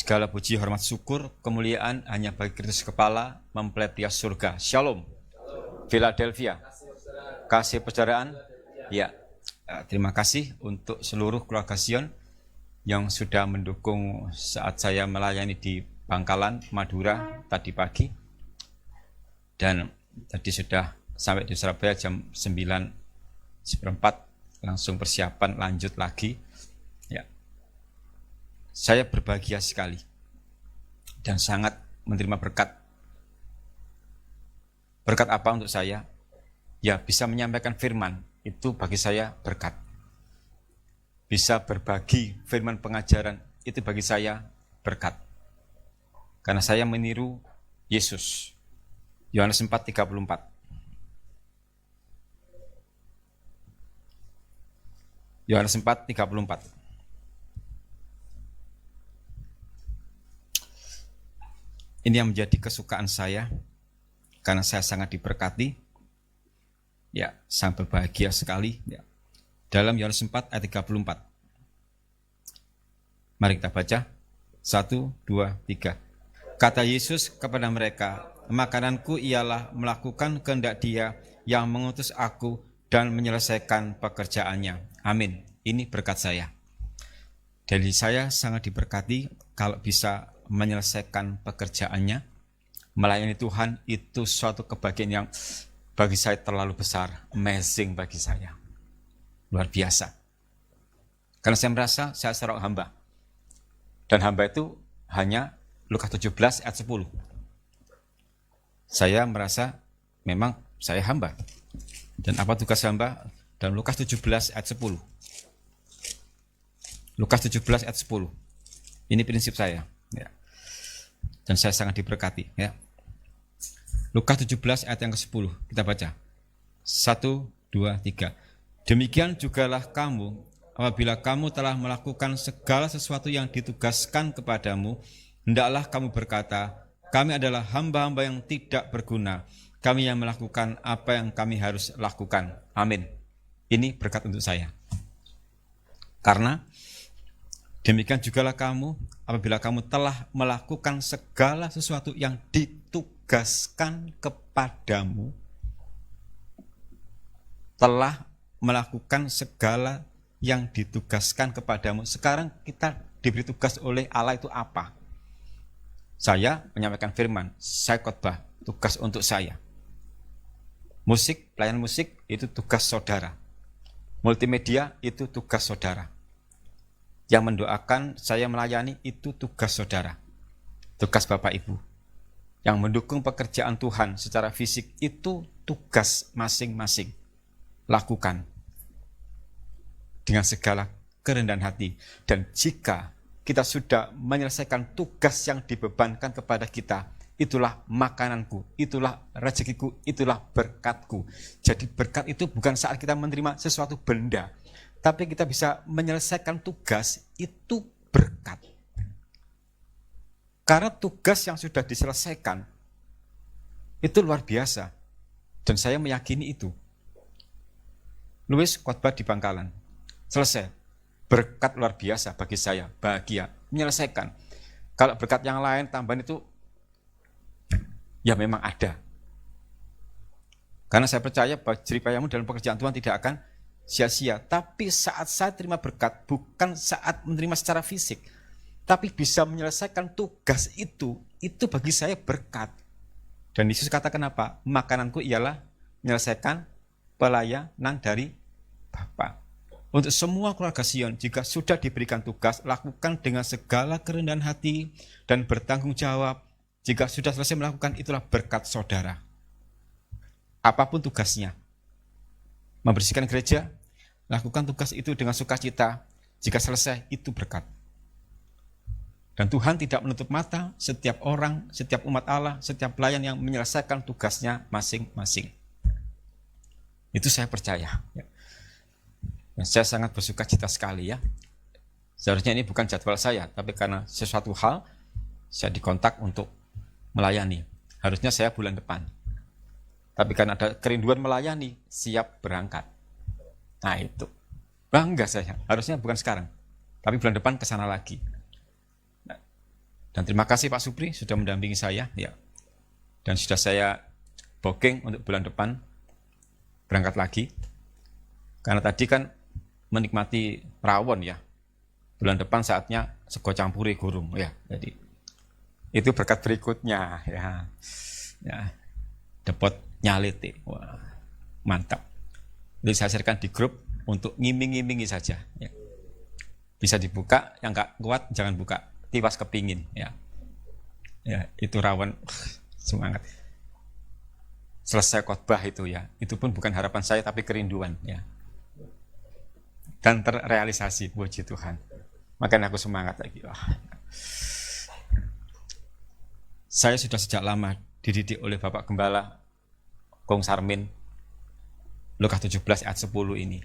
Segala puji, hormat, syukur, kemuliaan hanya bagi Kristus Kepala, mempelai tias surga. Shalom. Philadelphia. Kasih persaudaraan. Ya, terima kasih untuk seluruh keluarga Sion yang sudah mendukung saat saya melayani di Bangkalan, Madura tadi pagi. Dan tadi sudah sampai di Surabaya jam 9:04, langsung persiapan lanjut lagi. Ya. Saya berbahagia sekali dan sangat menerima berkat. Berkat apa untuk saya? Ya, bisa menyampaikan firman, itu bagi saya berkat. Bisa berbagi firman pengajaran, itu bagi saya berkat. Karena saya meniru Yesus. Yohanes 4:34. Yohanes 4:34. Ini yang menjadi kesukaan saya, karena saya sangat diberkati. Ya, sangat berbahagia sekali. Ya. Dalam Yohanes 4 ayat 34. Mari kita baca. 1, 2, 3. Kata Yesus kepada mereka, makananku ialah melakukan kehendak Dia yang mengutus aku dan menyelesaikan pekerjaannya. Amin. Ini berkat saya. Jadi saya sangat diberkati kalau bisa menyelesaikan pekerjaannya. Melayani Tuhan itu suatu kebahagiaan yang bagi saya terlalu besar, amazing bagi saya, luar biasa. Karena saya merasa saya seorang hamba, dan hamba itu hanya Lukas 17 ayat 10. Saya merasa memang saya hamba. Dan apa tugas hamba? Dalam Lukas 17 ayat 10. Lukas 17 ayat 10. Ini prinsip saya. Ya. Dan saya sangat diberkati. Ya. Lukas 17 ayat yang ke-10. Kita baca. 1, 2, 3. Demikian jugalah kamu, apabila kamu telah melakukan segala sesuatu yang ditugaskan kepadamu, hendaklah kamu berkata, kami adalah hamba-hamba yang tidak berguna. Kami yang melakukan apa yang kami harus lakukan. Amin. Ini berkat untuk saya. Karena demikian jugalah kamu, apabila kamu telah melakukan segala sesuatu yang ditugaskan kepadamu, telah melakukan segala yang ditugaskan kepadamu. Sekarang kita diberi tugas oleh Allah itu apa? Saya menyampaikan firman, saya khotbah, tugas untuk saya. Musik, pelayanan musik itu tugas saudara. Multimedia itu tugas saudara. Yang mendoakan saya melayani itu tugas saudara. Tugas Bapak Ibu. Yang mendukung pekerjaan Tuhan secara fisik itu tugas masing-masing. Lakukan dengan segala kerendahan hati. Dan jika kita sudah menyelesaikan tugas yang dibebankan kepada kita, itulah makananku, itulah rezekiku, itulah berkatku. Jadi berkat itu bukan saat kita menerima sesuatu benda, tapi kita bisa menyelesaikan tugas, itu berkat. Karena tugas yang sudah diselesaikan, itu luar biasa. Dan saya meyakini itu. Louis khotbah di Bangkalan. Selesai. Berkat luar biasa bagi saya. Bahagia. Menyelesaikan. Kalau berkat yang lain, tambahan itu, ya memang ada. Karena saya percaya bahwa jeripayamu dalam pekerjaan Tuhan tidak akan sia-sia. Tapi saat saya terima berkat, bukan saat menerima secara fisik, tapi bisa menyelesaikan tugas itu bagi saya berkat. Dan Yesus katakan apa? Makananku ialah menyelesaikan pelayanan dari Bapa. Untuk semua keluarga Sion, jika sudah diberikan tugas, lakukan dengan segala kerendahan hati dan bertanggung jawab. Jika sudah selesai melakukan, itulah berkat saudara. Apapun tugasnya. Membersihkan gereja, lakukan tugas itu dengan sukacita. Jika selesai, itu berkat. Dan Tuhan tidak menutup mata setiap orang, setiap umat Allah, setiap pelayan yang menyelesaikan tugasnya masing-masing. Itu saya percaya. Dan saya sangat bersukacita sekali ya. Seharusnya ini bukan jadwal saya, tapi karena sesuatu hal, saya dikontak untuk melayani. Harusnya saya bulan depan. Tapi karena ada kerinduan melayani, siap berangkat. Nah itu. Bangga saya. Harusnya bukan sekarang. Tapi bulan depan ke sana lagi. Nah, Dan terima kasih Pak Supri sudah mendampingi saya, ya. Dan sudah saya booking untuk bulan depan berangkat lagi. Karena tadi kan menikmati rawon ya. Bulan depan saatnya sego campuri gurung ya. Jadi itu berkat berikutnya ya. Ya. Dapat nyalite. Wah, mantap. Jadi saya sharekan di grup untuk ngiming-ngimingi saja ya. Bisa dibuka, yang nggak kuat jangan buka. Tiwas kepingin ya. Ya, itu rawon semangat. Selesai khotbah itu ya. Itu pun bukan harapan saya tapi kerinduan ya. Dan terrealisasi, puji Tuhan. Makanya aku semangat lagi. Saya sudah sejak lama dididik oleh Bapak Gembala Kong Sarmin, Lukas 17 ayat 10 ini.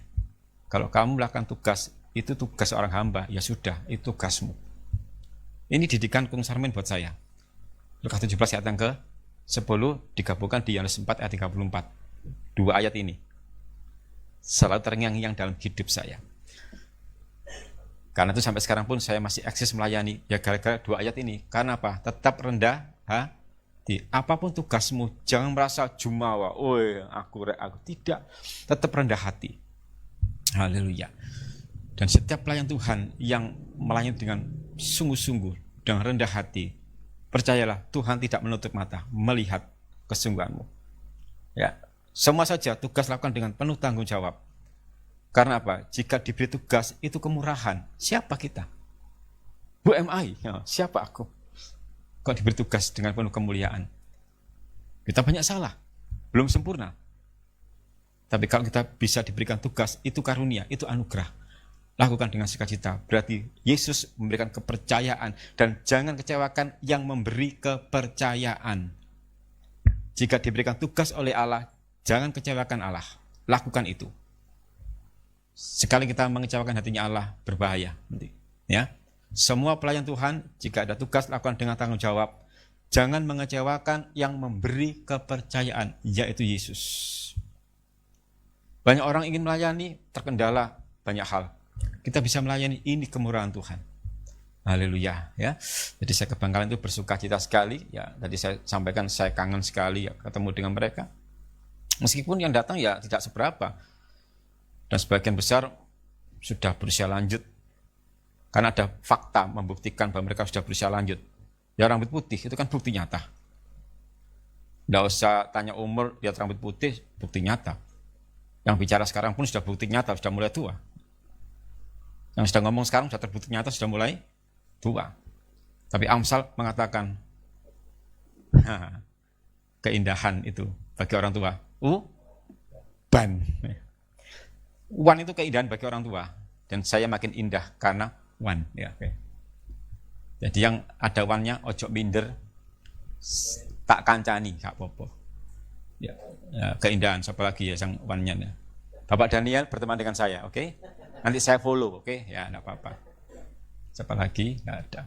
Kalau kamu melakukan tugas, itu tugas seorang hamba, ya sudah, itu tugasmu. Ini didikan Kong Sarmin buat saya. Lukas 17 ayat yang ke-10 digabungkan di Yohanes 4 ayat 34. Dua ayat ini selalu terngiang-ngiang dalam hidup saya. Karena itu sampai sekarang pun saya masih eksis melayani, ya gara-gara dua ayat ini. Karena apa? Tetap rendah hati. Apapun tugasmu, jangan merasa jumawa. Aku tidak. Tetap rendah hati. Haleluya. Dan setiap pelayan Tuhan yang melayani dengan sungguh-sungguh, dengan rendah hati, percayalah, Tuhan tidak menutup mata, melihat kesungguhanmu. Ya, semua saja tugas lakukan dengan penuh tanggung jawab. Karena apa? Jika diberi tugas, itu kemurahan. Siapa kita? Who am I? Ya, siapa aku? Kok diberi tugas dengan penuh kemuliaan? Kita banyak salah, belum sempurna. Tapi kalau kita bisa diberikan tugas, itu karunia, itu anugerah. Lakukan dengan sukacita. Berarti Yesus memberikan kepercayaan. Dan jangan kecewakan yang memberi kepercayaan. Jika diberikan tugas oleh Allah, jangan kecewakan Allah. Lakukan itu. Sekali kita mengecewakan hatinya Allah, berbahaya. Ya. Semua pelayan Tuhan, jika ada tugas, lakukan dengan tanggung jawab. Jangan mengecewakan yang memberi kepercayaan, yaitu Yesus. Banyak orang ingin melayani, terkendala banyak hal. Kita bisa melayani, ini kemurahan Tuhan. Haleluya ya. Jadi saya ke Bangkalan itu bersuka cita sekali ya. Tadi saya sampaikan saya kangen sekali ya ketemu dengan mereka. Meskipun yang datang ya tidak seberapa. Dan sebagian besar sudah berusia lanjut. Karena ada fakta membuktikan bahwa mereka sudah berusia lanjut. Ya rambut putih itu kan bukti nyata. Tidak usah tanya umur, lihat rambut putih, bukti nyata. Yang bicara sekarang pun sudah bukti nyata, sudah mulai tua. Yang sedang ngomong sekarang sudah terbukti nyata, sudah mulai tua. Tapi Amsal mengatakan, keindahan itu bagi orang tua. Ban. Wan itu keindahan bagi orang tua. Dan saya makin indah karena wan. Ya, okay. Jadi yang ada wannya, ojo minder, tak kancani, gak apa-apa. Ya, keindahan, siapa lagi ya yang wannya. Ya. Bapak Daniel berteman dengan saya, oke? Okay? Nanti saya follow, oke? Ya, enggak apa-apa. Siapa lagi? Enggak ada.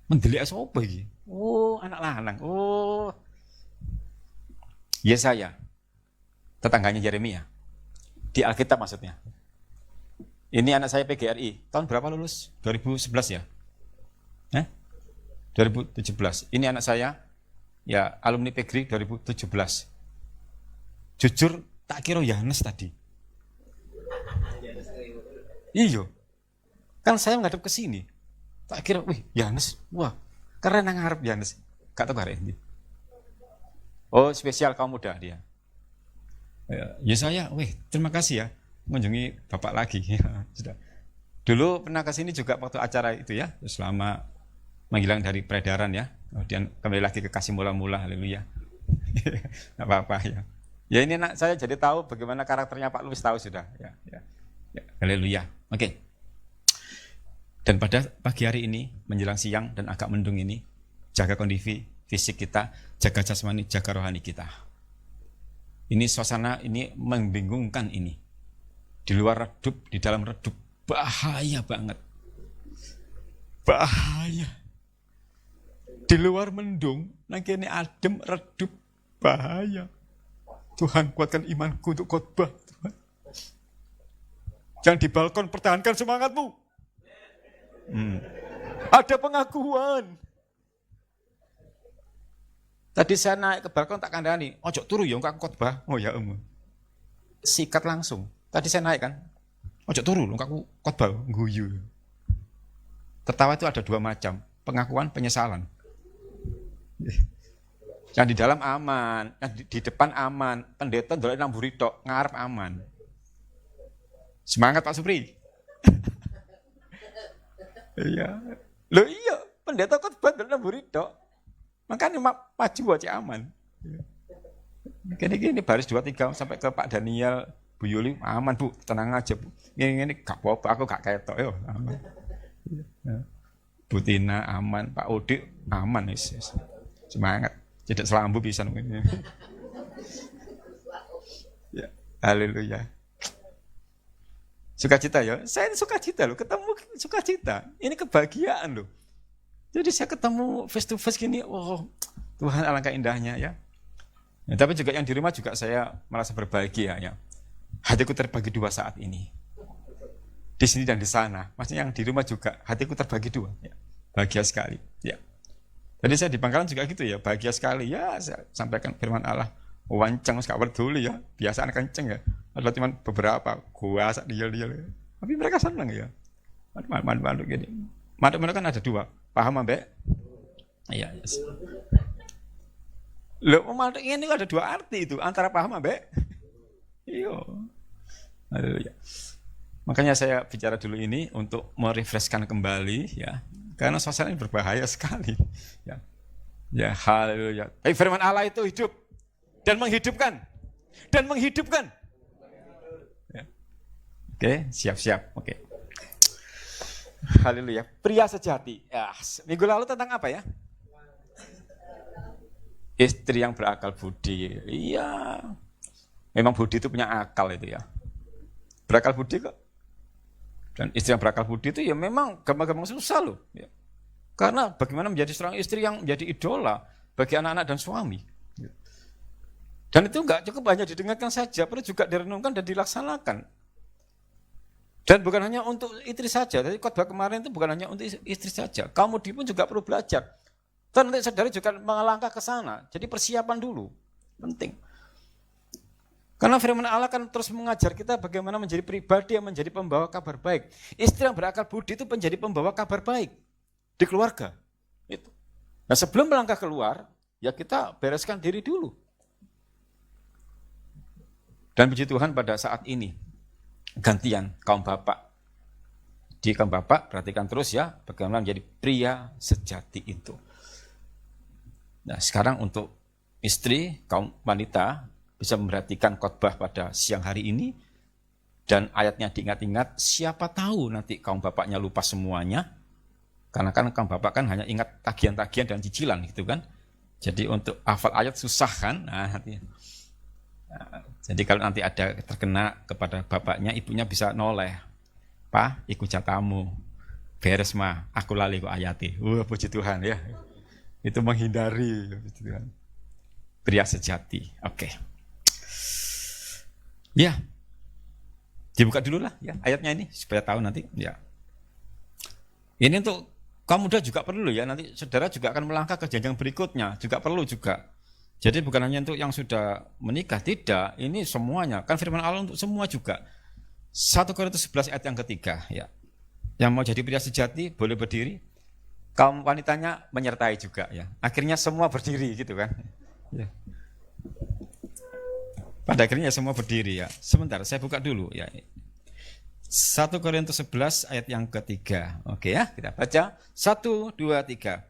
Mendelik apa iki? Anak lanang. Yesaya. Tetangganya Yeremia. Di Alkitab maksudnya. Ini anak saya PGRI. Tahun berapa lulus? 2011 ya? 2017. Ini anak saya ya alumni PGRI 2017. Jujur tak kira Yanes tadi. Iya. Kan saya menghadap ke sini. Tak kira, Yanes. Wah, keren nang ngarep Yanes. Gak tahu hari ini. Oh, spesial kaum muda dia. Ya saya, terima kasih ya mengunjungi Bapak lagi. Sudah. Dulu pernah ke sini juga waktu acara itu ya, selama menghilang dari peredaran ya. Kemudian kembali lagi ke kasih mula-mula, haleluya. Enggak apa-apa ya. Ya ini anak saya jadi tahu bagaimana karakternya Pak Luis, tahu sudah. Ya. Haleluya. Oke. Dan pada pagi hari ini, menjelang siang dan agak mendung ini, jaga kondisi fisik kita, jaga jasmani, jaga rohani kita. Ini suasana ini membingungkan ini. Di luar redup, di dalam redup, bahaya banget. Bahaya. Di luar mendung, nanti ini adem, redup, bahaya. Tuhan kuatkan imanku untuk khotbah. Jangan di balkon, pertahankan semangatmu. Ada pengakuan. Tadi saya naik ke balkon tak kandani, ojo turu ya engkau khotbah. Oh ya sikat langsung. Tadi saya naik kan, ojo turu engkau khotbah, guyu. Tertawa itu ada dua macam, pengakuan, penyesalan. Yang di dalam aman, yang di depan aman, pendeta ndolek nang mburi tok, ngarep aman. Semangat Pak Supri. Iya. Loh iya, pendeta khotbah ndolek nang mburi tok. Makanya maju aja aman. Gini baris 2-3 sampai ke Pak Daniel, Bu Yuli, aman Bu, tenang aja Bu. Ini gak apa-apa, aku gak ketok yo, aman. Bu Tina aman, Pak Odik aman yes. Semangat, tidak selambu bisa mungkin. Ya, haleluya. Sukacita ya, saya ini sukacita loh, ketemu sukacita. Ini kebahagiaan loh. Jadi saya ketemu face to face gini, oh Tuhan alangkah indahnya ya. Tapi juga yang di rumah juga saya merasa berbahagia ya. Hatiku terbagi dua saat ini. Di sini dan di sana. Maksudnya yang di rumah juga hatiku terbagi dua. Ya. Bahagia sekali. Ya. Jadi saya di Bangkalan juga gitu ya, bahagia sekali ya. Saya sampaikan firman Allah. Wancang gak peduli ya. Biasaan kenceng ya. Ada cuma beberapa kuasa dia. Tapi mereka senang ya. Mandu gini. Mandu kan ada dua. Paham Mbak? Iya. Yes. Loh, ini ada dua arti itu antara paham Mbak? Iya. Haleluya. Makanya saya bicara dulu ini untuk merefreshkan kembali ya. Karena suasana ini berbahaya sekali. Ya. Ya, haleluya. Tapi firman Allah itu hidup dan menghidupkan. Dan menghidupkan. Ya. Oke, siap-siap. Oke. Haleluya. Pria sejati. Ya, minggu lalu tentang apa ya? Istri yang berakal budi. Iya. Memang budi itu punya akal itu ya. Berakal budi kok. Dan istri yang berakal budi itu ya memang gampang-gampang susah loh. Ya. Karena bagaimana menjadi seorang istri yang menjadi idola bagi anak-anak dan suami. Dan itu enggak cukup hanya didengarkan saja, perlu juga direnungkan dan dilaksanakan. Dan bukan hanya untuk istri saja, jadi khotbah kemarin itu bukan hanya untuk istri saja. Kamu pun juga perlu belajar. Dan nanti saudara juga melangkah ke sana. Jadi persiapan dulu, penting. Karena firman Allah kan terus mengajar kita bagaimana menjadi pribadi yang menjadi pembawa kabar baik. Istri yang berakal budi itu menjadi pembawa kabar baik di keluarga. Itu. Nah sebelum melangkah keluar, ya kita bereskan diri dulu. Dan puji Tuhan pada saat ini, gantian kaum bapak. Di kaum bapak, perhatikan terus ya, bagaimana menjadi pria sejati itu. Nah sekarang untuk istri, kaum wanita, bisa memperhatikan khotbah pada siang hari ini, dan ayatnya diingat-ingat, siapa tahu nanti kaum bapaknya lupa semuanya, karena kan kaum bapak kan hanya ingat tagihan-tagihan dan cicilan gitu kan. Jadi untuk hafal ayat susah kan, jadi kalau nanti ada terkena kepada bapaknya, ibunya bisa noleh. Pak, ikut jatamu. Beres mah, aku lali kok ayati. Puji Tuhan ya. Itu menghindari. Puji Tuhan. Pria sejati. Oke. Ya. Dibuka dulu lah ya ayatnya ini supaya tahu nanti. Ya. Ini untuk kaum muda juga perlu ya. Nanti saudara juga akan melangkah ke jenjang berikutnya. Juga perlu juga. Jadi bukan hanya untuk yang sudah menikah, tidak. Ini semuanya. Kan firman Allah untuk semua juga. 1 Korintus 11 ayat yang ketiga. Ya. Yang mau jadi pria sejati boleh berdiri. Kaum wanitanya menyertai juga. Ya. Akhirnya semua berdiri gitu kan. Ya. Pada akhirnya semua berdiri ya. Sebentar, saya buka dulu ya. 1 Korintus 11 ayat yang ketiga. Oke ya, kita baca. 1, 2, 3.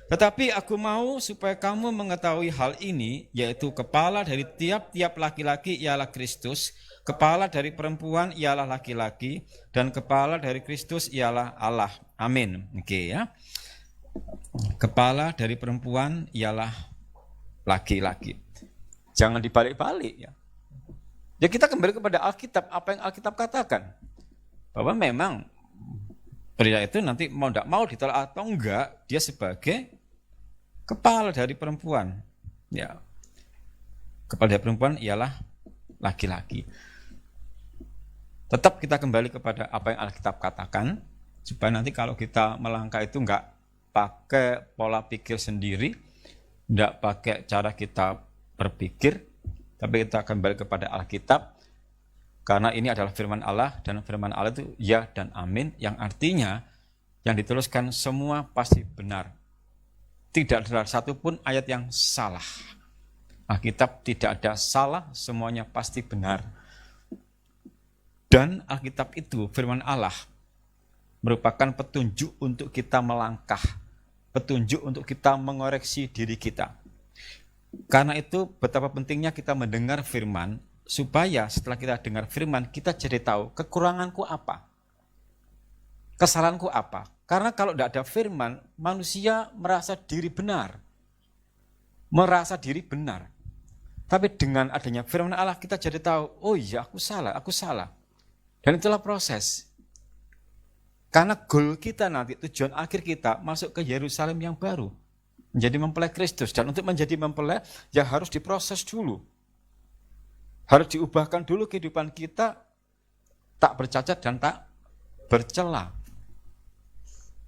Tetapi aku mau supaya kamu mengetahui hal ini, yaitu kepala dari tiap-tiap laki-laki ialah Kristus, kepala dari perempuan ialah laki-laki, dan kepala dari Kristus ialah Allah. Amin. Oke ya. Kepala dari perempuan ialah laki-laki. Jangan dibalik-balik ya. Ya kita kembali kepada Alkitab, apa yang Alkitab katakan. Bahwa memang pria itu nanti mau tidak mau ditolak atau enggak, dia sebagai kepala dari perempuan. Ya. Kepala dari perempuan ialah laki-laki. Tetap kita kembali kepada apa yang Alkitab katakan. Supaya nanti kalau kita melangkah itu enggak pakai pola pikir sendiri, enggak pakai cara kita berpikir, tapi kita akan balik kepada Alkitab. Karena ini adalah firman Allah, dan firman Allah itu ya dan amin, yang artinya yang dituliskan semua pasti benar. Tidak ada satupun ayat yang salah. Alkitab tidak ada salah, semuanya pasti benar. Dan Alkitab itu, firman Allah, merupakan petunjuk untuk kita melangkah, petunjuk untuk kita mengoreksi diri kita. Karena itu betapa pentingnya kita mendengar firman, supaya setelah kita dengar firman, kita jadi tahu kekuranganku apa, kesalahanku apa. Karena kalau tidak ada firman, manusia merasa diri benar. Tapi dengan adanya firman Allah, kita jadi tahu, oh iya aku salah. Dan itulah proses. Karena goal kita nanti, tujuan akhir kita, masuk ke Yerusalem yang baru. Menjadi mempelai Kristus. Dan untuk menjadi mempelai, ya harus diproses dulu. Harus diubahkan dulu kehidupan kita, tak bercacat dan tak bercela.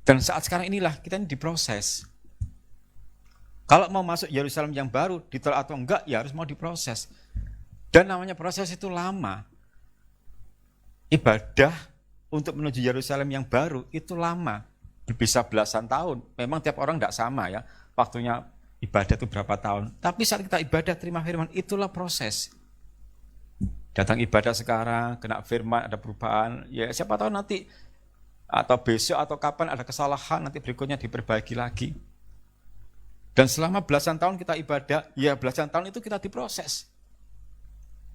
Dan saat sekarang inilah kita ini diproses. Kalau mau masuk Yerusalem yang baru, ditolak atau enggak, ya harus mau diproses. Dan namanya proses itu lama. Ibadah untuk menuju Yerusalem yang baru itu lama. Bisa belasan tahun. Memang tiap orang enggak sama ya. Waktunya ibadah itu berapa tahun. Tapi saat kita ibadah terima firman, itulah proses. Datang ibadah sekarang, kena firman, ada perubahan. Ya siapa tahu nanti, atau besok atau kapan ada kesalahan, nanti berikutnya diperbaiki lagi. Dan selama belasan tahun kita ibadah, ya belasan tahun itu kita diproses.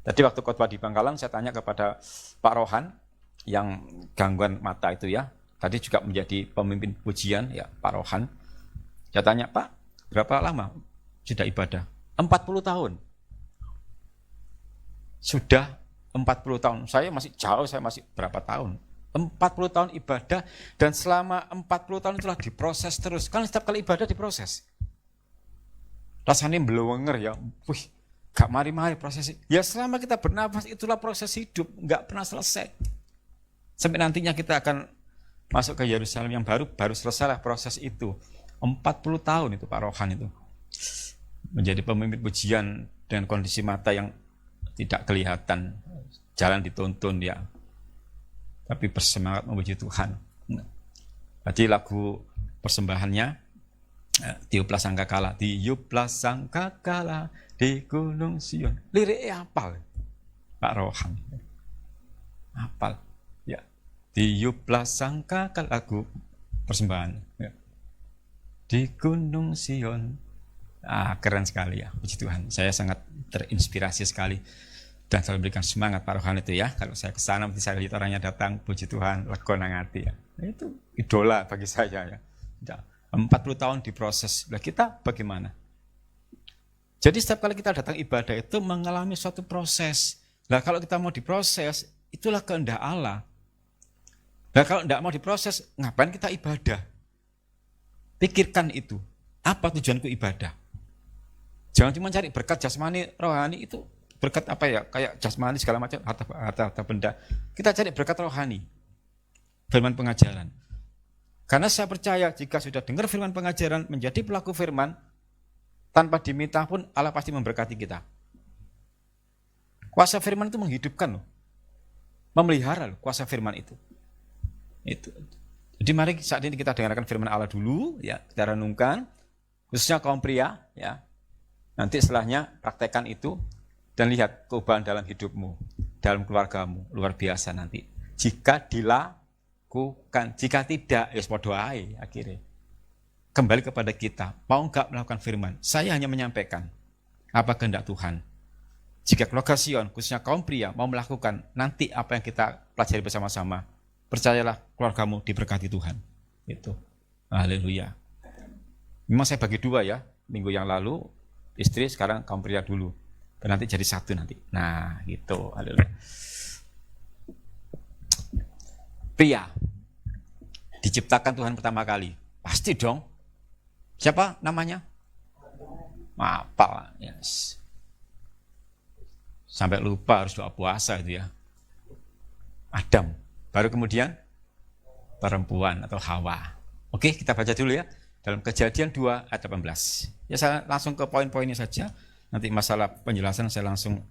Tadi waktu khotbah di Bangkalan, saya tanya kepada Pak Rohan, yang gangguan mata itu ya, tadi juga menjadi pemimpin pujian, ya Pak Rohan. Saya tanya, Pak, berapa lama sudah ibadah? 40 tahun. Sudah 40 tahun. Saya masih jauh, saya masih berapa tahun? 40 tahun ibadah, dan selama 40 tahun itulah diproses terus. Kan setiap kali ibadah diproses. Rasanya belum ya, gak mari-mari proses. Ya selama kita bernafas itulah proses hidup, gak pernah selesai. Sampai nantinya kita akan masuk ke Yerusalem yang baru selesailah proses itu. 40 tahun itu Pak Rohan itu. Menjadi pemimpin pujian dengan kondisi mata yang tidak kelihatan, jalan dituntun ya. Tapi bersemangat memuji Tuhan. Jadi lagu persembahannya, tiuplah sangkakala, tiuplah sangkakala di Gunung Sion. Liriknya hafal, Pak Rohan. Hafal, ya. Tiuplah sangkakala, lagu persembahan. Ya. Di Gunung Sion. Keren sekali ya, puji Tuhan. Saya sangat terinspirasi sekali dan selalu berikan semangat Pak Rohan itu ya. Kalau saya kesana, nanti saya lihat orangnya datang, puji Tuhan, lega nang hati ya. Itu idola bagi saya ya. 40 tahun diproses. Nah, kita bagaimana? Jadi setiap kali kita datang ibadah itu mengalami suatu proses. Nah, kalau kita mau diproses, itulah kehendak Allah. Nah, kalau tidak mau diproses, ngapain kita ibadah? Pikirkan itu. Apa tujuanku ibadah? Jangan cuma cari berkat jasmani, rohani itu berkat apa ya? Kayak jasmani segala macam, harta benda. Kita cari berkat rohani. Firman pengajaran. Karena saya percaya jika sudah dengar firman pengajaran, menjadi pelaku firman, tanpa diminta pun Allah pasti memberkati kita. Kuasa firman itu menghidupkan loh. Memelihara loh kuasa firman itu. Jadi mari saat ini kita dengarkan firman Allah dulu, ya, kita renungkan, khususnya kaum pria, ya. Nanti setelahnya praktekkan itu dan lihat perubahan dalam hidupmu, dalam keluargamu, luar biasa nanti. Jika dilakukan, jika tidak, ya doa akhirnya. Kembali kepada kita, mau enggak melakukan firman? Saya hanya menyampaikan apa kehendak Tuhan. Jika keluarga Sion, khususnya kaum pria, mau melakukan nanti apa yang kita pelajari bersama-sama, percayalah keluargamu diberkati Tuhan. Itu. Haleluya. Memang saya bagi dua ya, minggu yang lalu istri, sekarang kaum pria dulu. Dan nanti jadi satu nanti. Nah, gitu. Haleluya. Pria diciptakan Tuhan pertama kali. Pasti dong. Siapa namanya? Mapal. Yes. Sampai lupa harus doa puasa itu ya. Adam. Baru kemudian perempuan atau Hawa. Oke, kita baca dulu ya. Dalam Kejadian 2 ayat 18. Ya saya langsung ke poin-poinnya saja. Nanti masalah penjelasan saya langsung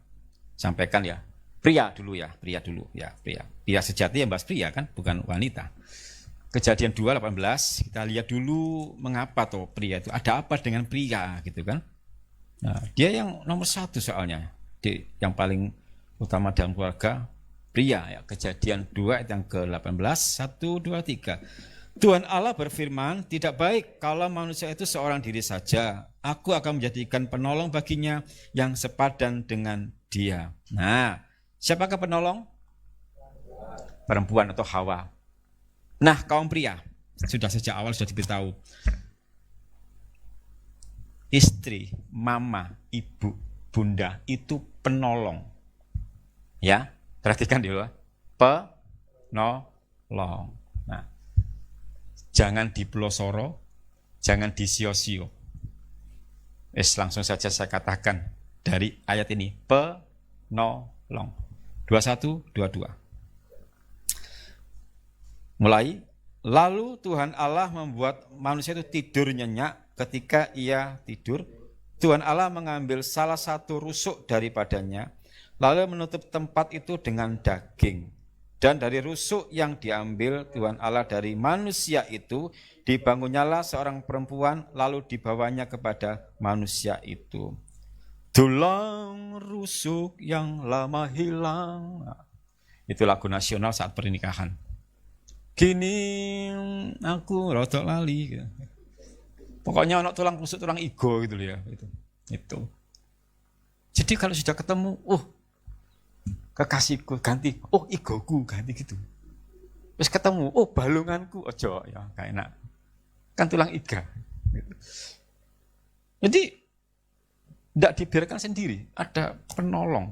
sampaikan ya. Pria dulu ya. Pria sejati yang bahas pria kan, bukan wanita. Kejadian 2 18, kita lihat dulu mengapa tuh pria itu. Ada apa dengan pria gitu kan. Nah, dia yang nomor 1 soalnya. Yang paling utama dalam keluarga, pria ya. Kejadian 2 ayat yang ke-18, 1, 2, 3. Tuhan Allah berfirman, tidak baik kalau manusia itu seorang diri saja. Aku akan menjadikan penolong baginya yang sepadan dengan dia. Nah, siapakah penolong? Perempuan atau Hawa. Nah, kaum pria, sudah sejak awal sudah diberitahu. Istri, mama, ibu, bunda itu penolong. Ya, perhatikan dulu. Penolong. Nah, jangan dipelosoro, jangan disio-sio. Langsung saja saya katakan dari ayat ini, penolong. 21, 22. Mulai, lalu Tuhan Allah membuat manusia itu tidur nyenyak. Ketika ia tidur, Tuhan Allah mengambil salah satu rusuk daripadanya, lalu menutup tempat itu dengan daging. Dan dari rusuk yang diambil Tuhan Allah dari manusia itu, dibangunnyalah seorang perempuan, lalu dibawanya kepada manusia itu. Tulang rusuk yang lama hilang. Itu lagu nasional saat pernikahan. Kini aku rotok lali. Pokoknya anak tulang rusuk, tulang igo gitu ya. Itu. Jadi kalau sudah ketemu, kekasihku ganti, igoku ganti gitu. Terus ketemu, balunganku, ojo ya, gak enak. Kan tulang iga. Gitu. Jadi tidak dibiarkan sendiri, ada penolong.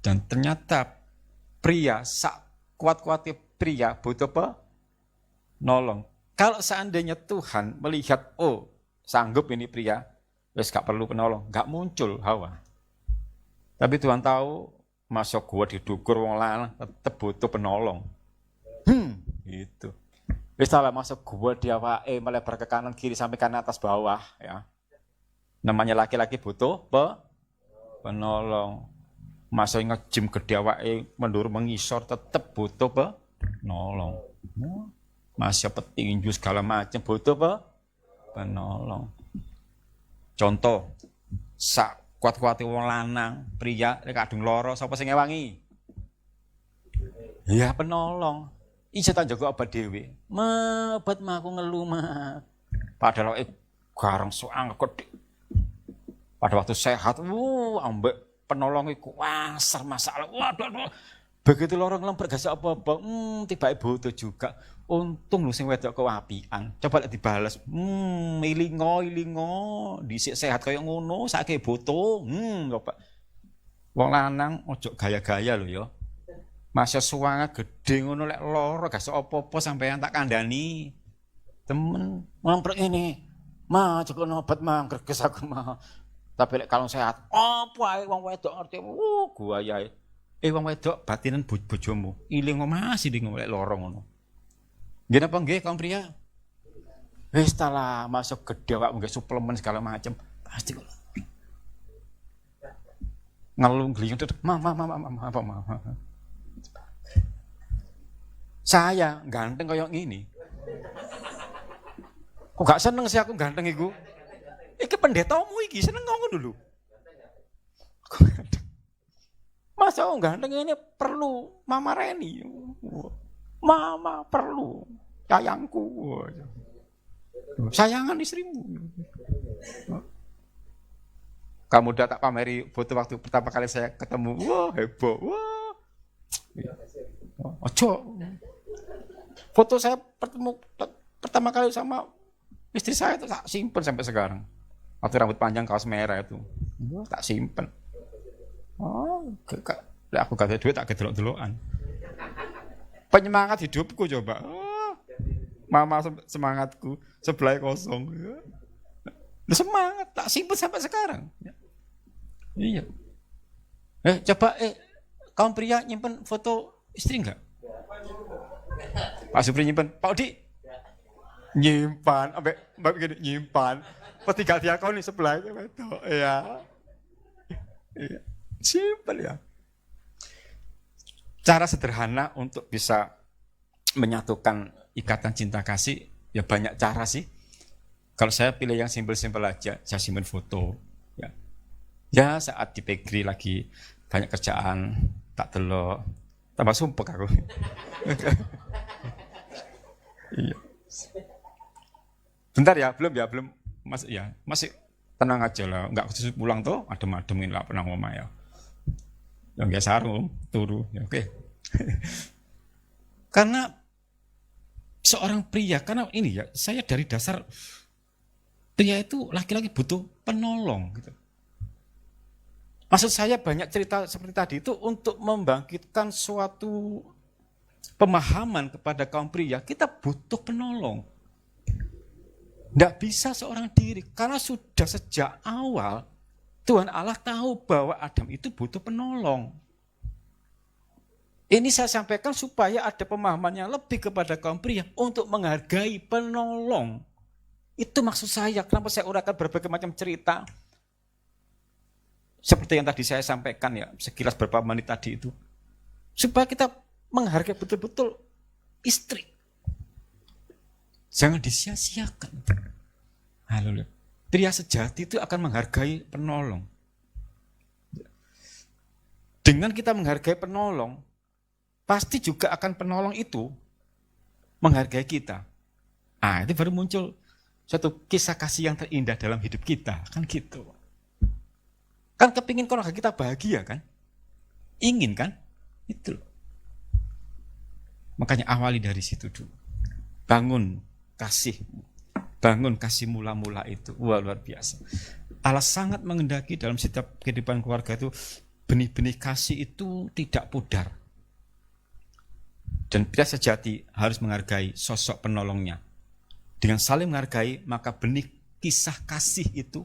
Dan ternyata pria, kuat-kuatnya pria butuh penolong. Kalau seandainya Tuhan melihat, sanggup ini pria, wes gak perlu penolong, gak muncul Hawa. Tapi Tuhan tahu, masuk gua didukur wong lanang tetep butuh penolong. Gitu. Wis salah masuk gua dia wae melebar ke kanan kiri sampai kanan atas bawah ya. Namanya laki-laki butuh penolong. Masuk nge-gym gede wae mendur mengisor tetep butuh penolong. Masih petinju segala macam butuh penolong. Contoh, kuat-kuat wong lanang, pria nek kadung lara sapa sing ngewangi? Ya penolong. Iso tak jaga obat dhewe. Obat mah aku ngelu mah. Padahal gareng soang kok. Pada waktu sehat, ambek penolong iku wasar masalah. Waduh. Begitu lara nglempet gak apa-apa. Tibake butuh juga. Untung lu sing wedok kewapian. Coba lek dibales. Ilingo dhisik sehat kaya ngono, saiki butuh. Coba. Wong lanang ojo gaya-gaya lho ya. Masya suwanga gede ngono lek lara gak iso apa-apa sampeyan tak kandhani. Temen nglempet ngene. Mah cukup obat mah greges aku mah. Tapi lek kalau sehat, apa ae wong wedok ngerti. Guayae. Wong wedok batinan bojomu. Ilingo masih ilingo lek lara ngono. Nggih napa nggih kaum pria? Wis talah masuk gede awak nggih suplemen segala macam. Pasti kok. Ngelung gliyung mama. Saya ganteng kayak gini. Kok gak seneng sih aku ganteng iku? Iki pendetamu iki seneng ngomong dulu. Masa ganteng ini perlu Mama Reni. Mama perlu sayangku. Sayangan istrimu. Kamu udah tak pameri foto waktu pertama kali saya ketemu. Wah, heboh. Wah. Ojo. Foto saya pertama kali sama istri saya itu tak simpen sampai sekarang. Waktu rambut panjang kaos merah itu. Tak simpen. Aku gak ada duit tak kedelok-delokan. Penyemangat hidupku coba. Mama semangatku sebelah kosong. Semangat tak simpen sampai sekarang. Iya. Coba kaum pria nyimpen foto istri enggak? Pak Supri nyimpen, Pak Odi nyimpan, sampai mbak begini nyimpan. Petiga diakon di sebelah itu, ya. Iya. Simpel ya. Cara sederhana untuk bisa menyatukan ikatan cinta kasih, ya banyak cara sih. Kalau saya pilih yang simpel-simpel aja, saya simpen foto. Ya, ya saat di pegri lagi banyak kerjaan, tak telok, tambah sumpek aku. Iya. Bentar ya, belum masih tenang aja lah, nggak khusus pulang tuh, adem-ademin lah pernah ngomong ya. Yang biasa sarung, turu, ya oke. Karena seorang pria, karena ini ya, saya dari dasar pria itu laki-laki butuh penolong gitu. Maksud saya banyak cerita seperti tadi itu untuk membangkitkan suatu pemahaman kepada kaum pria, kita butuh penolong. Tidak bisa seorang diri, karena sudah sejak awal Tuhan Allah tahu bahwa Adam itu butuh penolong. Ini saya sampaikan supaya ada pemahaman yang lebih kepada kaum pria untuk menghargai penolong. Itu maksud saya, kenapa saya uraikan berbagai macam cerita. Seperti yang tadi saya sampaikan ya, sekilas beberapa menit tadi itu. Supaya kita menghargai betul-betul istri. Jangan disia-siakan. Halo, pria sejati itu akan menghargai penolong. Dengan kita menghargai penolong, pasti juga akan penolong itu menghargai kita. Ah, itu baru muncul suatu kisah kasih yang terindah dalam hidup kita, kan gitu. Kan kepingin keluarga kita bahagia kan? Ingin kan? Itu. Makanya awali dari situ dulu. Bangun kasih mula-mula itu. Wah, luar biasa. Allah sangat mengendaki dalam setiap kehidupan keluarga itu, benih-benih kasih itu tidak pudar. Dan pria sejati harus menghargai sosok penolongnya. Dengan saling menghargai, maka benih kisah kasih itu,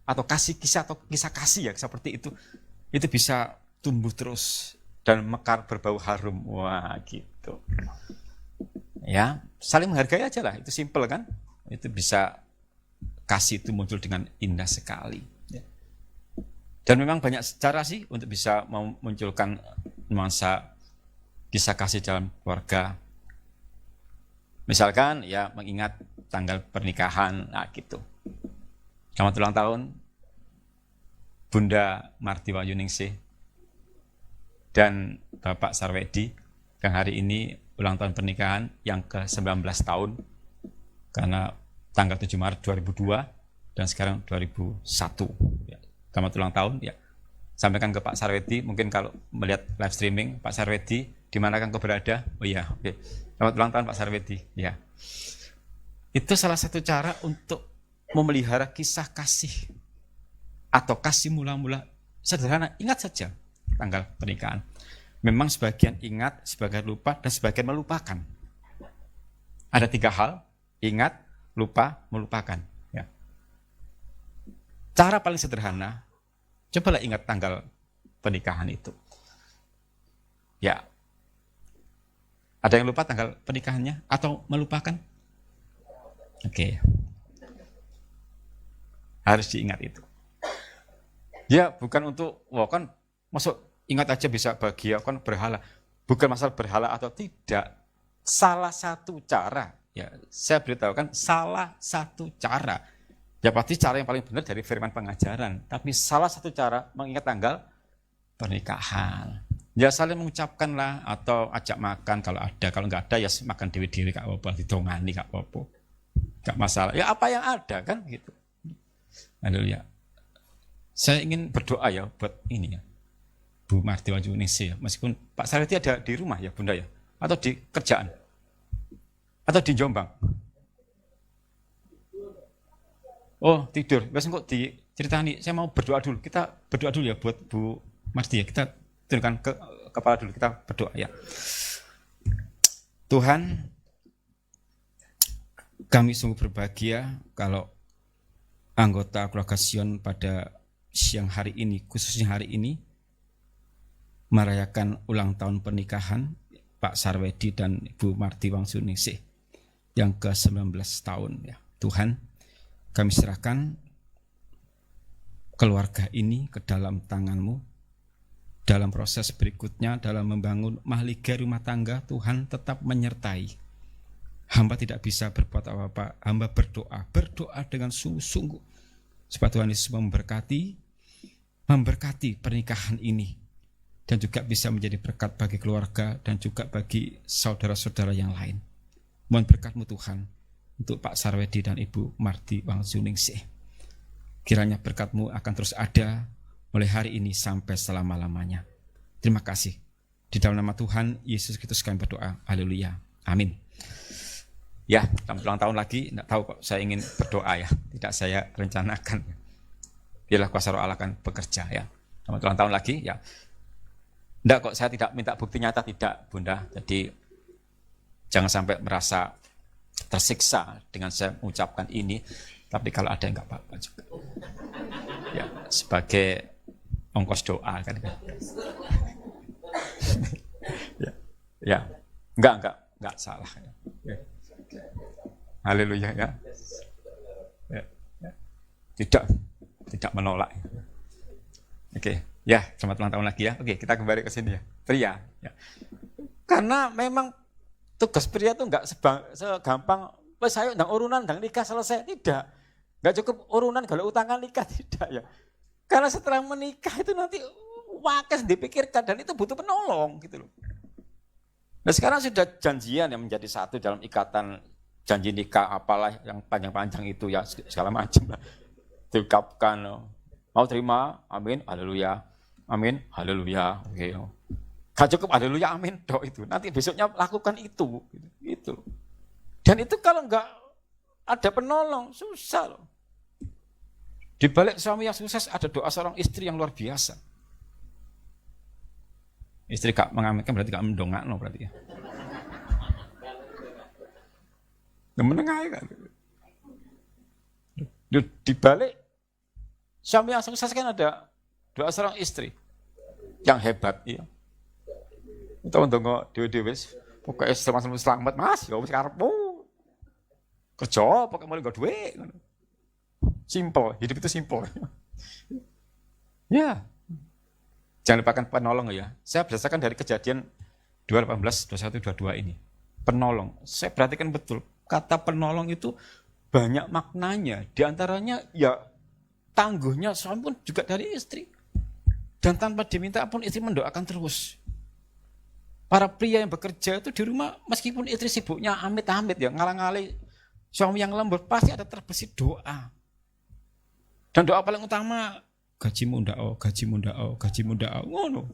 atau kisah kasih ya, seperti itu bisa tumbuh terus dan mekar berbau harum. Wah, gitu. Ya, saling menghargai aja lah, itu simple kan? Itu bisa kasih itu muncul dengan indah sekali. Dan memang banyak cara sih untuk bisa memunculkan nuansa kisah kasih dalam keluarga. Misalkan ya mengingat tanggal pernikahan, nah gitu. Selamat ulang tahun Bunda Marti Wayuningsih dan Bapak Sarwedi yang hari ini ulang tahun pernikahan yang ke-19 tahun. Karena tanggal 7 Maret 2002 dan sekarang 2001. Ya. Selamat ulang tahun ya. Sampaikan ke Pak Sarwedi, mungkin kalau melihat live streaming, Pak Sarwedi, di mana kang kau berada? Oh iya, oke. Selamat ulang tahun Pak Sarwedi. Ya. Itu salah satu cara untuk memelihara kisah kasih atau kasih mula-mula sederhana. Ingat saja tanggal pernikahan. Memang sebagian ingat, sebagian lupa, dan sebagian melupakan. Ada 3 hal. Ingat, lupa, melupakan. Ya. Cara paling sederhana, cobalah ingat tanggal pernikahan itu. Ya. Ada yang lupa tanggal pernikahannya atau melupakan? Oke. Harus diingat itu. Ya, bukan untuk, wah kan masuk ingat aja bisa bahagia, kan berhala. Bukan masalah berhala atau tidak. Salah satu cara. Ya, saya beritahukan salah satu cara. Ya pasti cara yang paling benar dari firman pengajaran. Tapi salah satu cara mengingat tanggal pernikahan. Ya saling mengucapkanlah atau ajak makan kalau ada. Kalau nggak ada ya makan dewi-dewi kak apa, ditongani kak apa. Nggak masalah. Ya apa yang ada kan gitu. Haleluya. Saya ingin berdoa ya buat ini ya. Bu Marti Wayuningsih ya. Meskipun Pak Sarwedi ada di rumah ya Bunda ya. Atau di kerjaan. Atau di Jombang? Oh tidur, biasanya kok diceritani. Saya mau berdoa dulu. Kita berdoa dulu ya buat Bu Marti ya. Kita turunkan ke kepala dulu. Kita berdoa ya. Tuhan, kami sungguh berbahagia kalau anggota keluarga Sion pada siang hari ini, khususnya hari ini, merayakan ulang tahun pernikahan Pak Sarwedi dan Ibu Marti Wangsuningsih yang ke-19 tahun ya. Tuhan, kami serahkan keluarga ini ke dalam tangan-Mu. Dalam proses berikutnya, dalam membangun mahligai rumah tangga, Tuhan tetap menyertai. Hamba tidak bisa berbuat apa-apa, hamba berdoa dengan sungguh-sungguh. Supaya Tuhan Yesus memberkati pernikahan ini. Dan juga bisa menjadi berkat bagi keluarga dan juga bagi saudara-saudara yang lain. Mohon berkat-Mu Tuhan untuk Pak Sarwedi dan Ibu Marti Wangsuningsih. Kiranya berkat-Mu akan terus ada mulai hari ini sampai selama-lamanya. Terima kasih. Di dalam nama Tuhan Yesus Kristus kami berdoa. Haleluya. Amin. Ya, selamat ulang tahun lagi. Tidak tahu kok saya ingin berdoa ya. Tidak saya rencanakan. Biarlah kuasa Roh Allah akan bekerja ya. Selamat ulang tahun lagi ya. Tidak kok, saya tidak minta bukti nyata, tidak Bunda. Jadi jangan sampai merasa tersiksa dengan saya mengucapkan ini. Tapi kalau ada yang enggak apa-apa juga. Ya, sebagai ongkos doa kan. Ya. Enggak salah. Ya. Haleluya ya. Ya. Tidak menolak. Oke. Ya, selamat ulang tahun lagi ya. Oke, kita kembali ke sini ya. Pria. Ya. Karena memang tugas pria itu enggak segampang, wes saya ndang urunan, ndang nikah selesai. Tidak. Enggak cukup urunan kalau utangan nikah, tidak ya. Karena setelah menikah itu nanti wakes dipikirkan dan itu butuh penolong gitu loh. Nah sekarang sudah janjian yang menjadi satu dalam ikatan janji nikah apalah yang panjang-panjang itu ya segala macam lah. Diungkapkan, mau terima, amin, haleluya. Amin, haleluya. Oke. Gak cukup haleluya, amin, dok itu. Nanti besoknya lakukan itu, gitu. Dan itu kalau enggak ada penolong, susah loh. Di balik suami yang sukses ada doa seorang istri yang luar biasa. Istri gak mengaminkan berarti gak mendongak, no berarti ya. Menengah kan. Di balik suami yang sukses kan ada doa seorang istri yang hebat, ya. Tahu ndonga dhewe-dhewe wis pokoke selamat Mas, ya wis karepmu. Kerja pokoke mulai nggo dhuwit ngono. Simple, hidup itu simple. Ya. Jangan lupakan penolong ya. Saya berdasarkan dari Kejadian 2:18, 21, 22 ini. Penolong. Saya perhatikan betul, kata penolong itu banyak maknanya. Di antaranya ya tangguhnya suami pun juga dari istri. Dan tanpa diminta pun istri mendoakan terus. Para pria yang bekerja itu di rumah, meskipun istri sibuknya amit-amit ya, ngalang-ngalih suami yang lembur, pasti ada terbesit doa. Dan doa paling utama, gajimu ndak, ngono.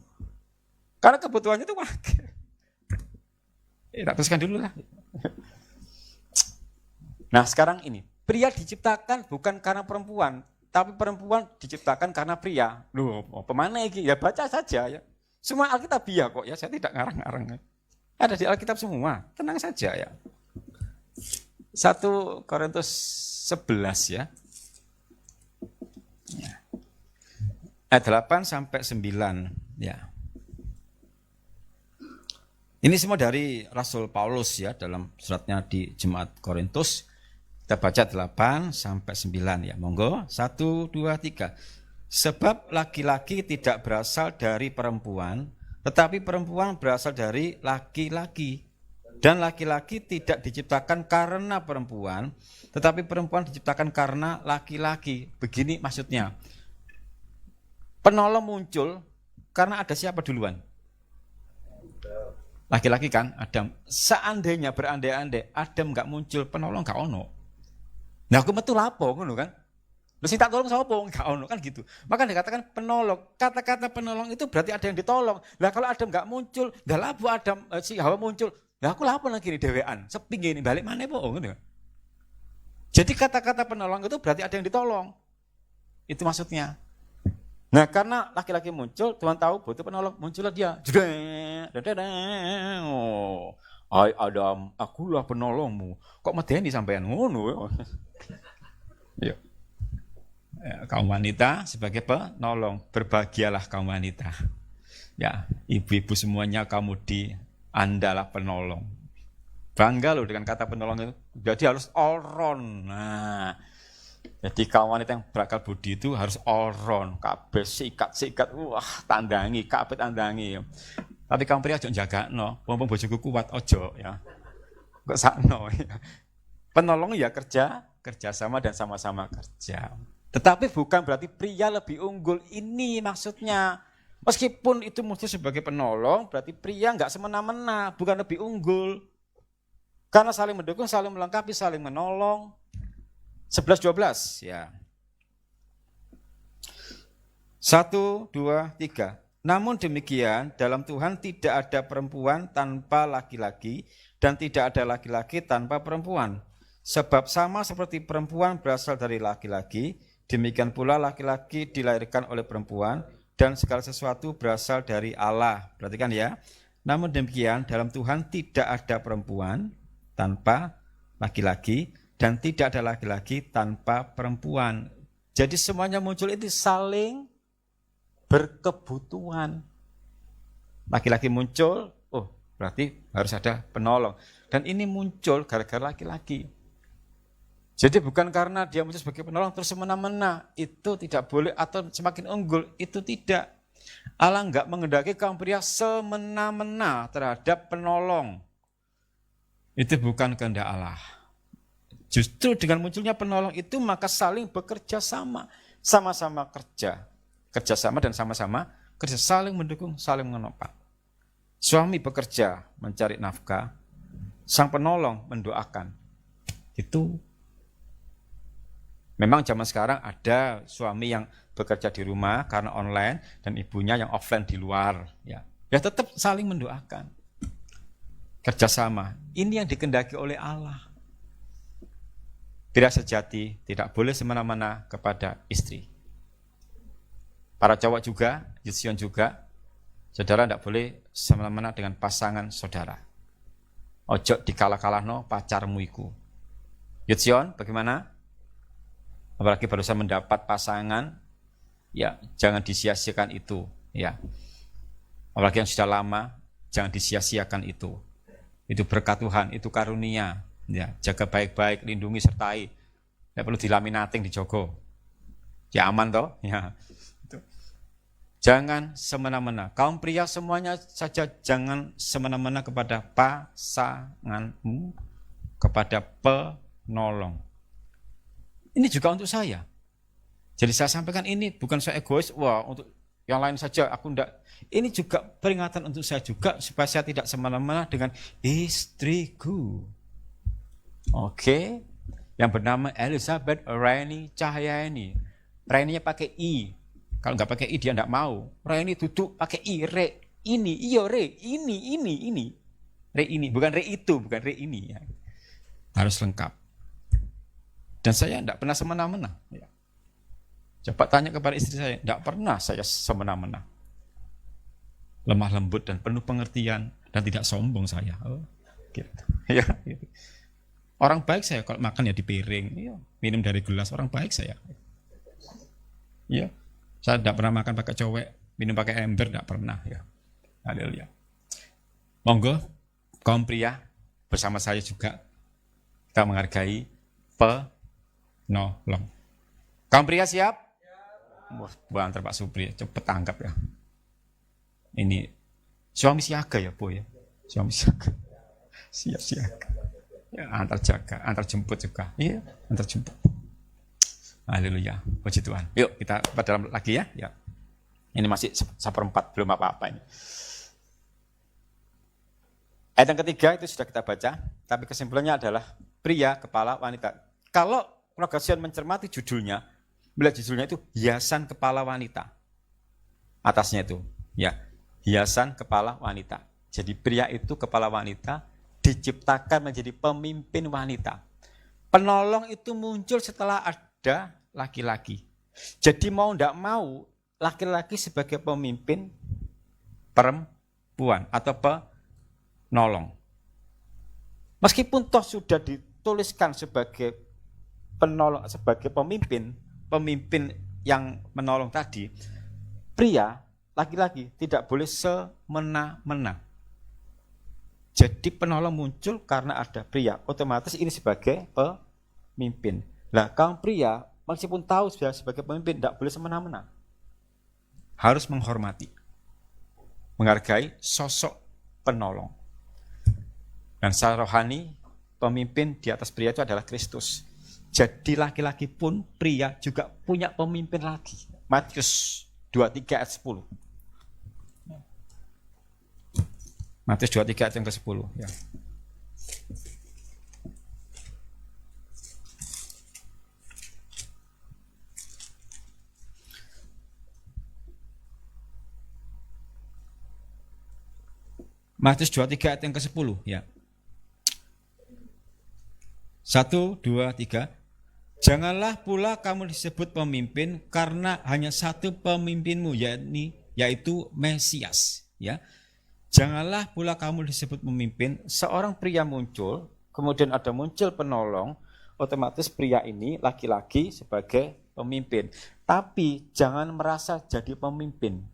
Karena kebutuhannya itu wakil. Tak teruskan dulu lah. Nah sekarang ini, pria diciptakan bukan karena perempuan, tapi perempuan diciptakan karena pria. Loh, pemana iki? Ya baca saja ya. Semua Alkitabiah kok ya, saya tidak ngarang-ngarang. Ada di Alkitab semua, tenang saja ya. 1 Korintus 11 ya. Ayat 8 sampai 9 ya. Ini semua dari Rasul Paulus ya dalam suratnya di Jemaat Korintus. Kita baca 8 sampai 9 ya. Monggo 1 2 3. Sebab laki-laki tidak berasal dari perempuan, tetapi perempuan berasal dari laki-laki. Dan laki-laki tidak diciptakan karena perempuan, tetapi perempuan diciptakan karena laki-laki. Begini maksudnya. Penolong muncul karena ada siapa duluan? Laki-laki kan, Adam. Seandainya berandai-andai Adam enggak muncul, penolong enggak ono. Nah aku metu lapo ngono kan? Terus tak tolong sapa enggak ono kan gitu. Maka dikatakan penolong. Kata-kata penolong itu berarti ada yang ditolong. Lah kalau Adam enggak muncul, dah lapo Adam si Hawa muncul. Lah aku lapo lagi nih dhewean, sepi ngene balik maneh po ngono. Jadi kata-kata penolong itu berarti ada yang ditolong. Itu maksudnya. Nah karena laki-laki muncul, Tuhan tahu butuh penolong, muncullah dia. Oh, hai Adam, akulah penolongmu. Kok medeni sampean ngono? Ya. Kaum wanita sebagai penolong, berbahagialah kaum wanita. Ya, ibu-ibu semuanya kamu Andalah penolong. Bangga loh dengan kata penolong itu. Jadi harus all round. Nah, jadi kaum wanita yang berakal budi itu harus all round. Kabeh sikat, wah tandangi, kabeh tandangi. Tapi kaum pria aja jagakno, wong bojoku kuat ojo ya. Kok sakno ya. Penolong ya kerja sama dan sama-sama kerja. Tetapi bukan berarti pria lebih unggul, ini maksudnya. Meskipun itu muncul sebagai penolong, berarti pria nggak semena-mena, bukan lebih unggul. Karena saling mendukung, saling melengkapi, saling menolong. 11-12 ya. 1, 2, 3. Namun demikian, dalam Tuhan tidak ada perempuan tanpa laki-laki dan tidak ada laki-laki tanpa perempuan. Sebab sama seperti perempuan berasal dari laki-laki, demikian pula laki-laki dilahirkan oleh perempuan dan segala sesuatu berasal dari Allah. Perhatikan ya. Namun demikian, dalam Tuhan tidak ada perempuan tanpa laki-laki dan tidak ada laki-laki tanpa perempuan. Jadi semuanya muncul itu saling berkebutuhan. Laki-laki muncul, oh berarti harus ada penolong. Dan ini muncul gara-gara laki-laki. Jadi bukan karena dia muncul sebagai penolong terus semena-mena, itu tidak boleh atau semakin unggul, itu tidak. Allah enggak menghendaki kaum pria semena-mena terhadap penolong. Itu bukan kehendak Allah. Justru dengan munculnya penolong itu maka saling bekerja sama, sama-sama kerja sama dan sama-sama kerja, saling mendukung, saling menopang. Suami bekerja mencari nafkah, sang penolong mendoakan. Itu memang zaman sekarang ada suami yang bekerja di rumah karena online dan ibunya yang offline di luar. Ya tetap saling mendoakan. Kerjasama. Ini yang dikehendaki oleh Allah. Tidak sejati, tidak boleh semena-mena kepada istri. Para cowok juga, Yudsion juga, saudara tidak boleh semena-mena dengan pasangan saudara. Ojo dikalah-kalahno pacarmu iku. Yudsion, bagaimana? Apalagi barusan mendapat pasangan, ya jangan disia-siakan itu. Ya, apalagi yang sudah lama, jangan disia-siakan itu. Itu berkat Tuhan, itu karunia. Ya, jaga baik-baik, lindungi, sertai. Tidak perlu dilaminating, dijogo. Ya aman toh? Ya. Itu. Jangan semena-mena. Kaum pria semuanya saja jangan semena-mena kepada pasanganmu, kepada penolong. Ini juga untuk saya. Jadi saya sampaikan ini bukan saya egois, wah untuk yang lain saja aku enggak. Ini juga peringatan untuk saya juga supaya saya tidak semena-mena dengan istriku. Oke. Yang bernama Elizabeth Raini Cahyani. Raininya pakai I. Kalau enggak pakai I dia enggak mau. Raini duduk pakai I, re ini, iya re, ini. Re ini, bukan re itu, bukan re ini ya. Harus lengkap. Dan saya enggak pernah semena-mena ya. Coba tanya kepada istri saya, tidak pernah saya semena-mena. Lemah lembut dan penuh pengertian dan tidak sombong saya. Oh, gitu. Ya, gitu. Orang baik saya kalau makan ya di piring, ya, minum dari gelas, orang baik saya. Ya, saya tidak pernah makan pakai cowek, minum pakai ember, tidak pernah. Ya, haleluya. Monggo, kaum pria bersama saya juga kita menghargai penolong. Kaum pria siap? Wah, antar Pak Supri, cepet tanggap ya. Ini suami siaga ya, Bu ya. Suami siaga. Siap siaga. Ya, antar jaga, antar jemput juga. Iya, antar jemput. Haleluya. Puji Tuhan. Yuk, kita pada lagi ya. Ya. Ini masih 1/4, belum apa-apa ini. Ayat yang ketiga itu sudah kita baca, tapi kesimpulannya adalah pria kepala wanita. Kalau Rogasian mencermati judulnya, melihat judulnya itu hiasan kepala wanita. Atasnya itu, ya, hiasan kepala wanita. Jadi pria itu kepala wanita diciptakan menjadi pemimpin wanita. Penolong itu muncul setelah ada laki-laki. Jadi mau tidak mau, laki-laki sebagai pemimpin perempuan atau penolong. Meskipun toh sudah dituliskan sebagai penolong, sebagai pemimpin yang menolong tadi, pria, laki-laki tidak boleh semena-mena. Jadi penolong muncul karena ada pria. Otomatis ini sebagai pemimpin. Nah, kaum pria meskipun tahu sebagai pemimpin tidak boleh semena-mena. Harus menghormati, menghargai sosok penolong. Dan secara rohani, pemimpin di atas pria itu adalah Kristus. Jadi laki-laki pun pria juga punya pemimpin lagi. Matius 23 ayat 10. Matius 23 ayat yang ke-10. Ya. Matius 23 ayat yang ke-10. Ya. 1, 2, 3. Janganlah pula kamu disebut pemimpin karena hanya satu pemimpinmu, yaitu Mesias. Ya. Janganlah pula kamu disebut pemimpin. Seorang pria muncul, kemudian ada muncul penolong, otomatis pria ini laki-laki sebagai pemimpin. Tapi jangan merasa jadi pemimpin.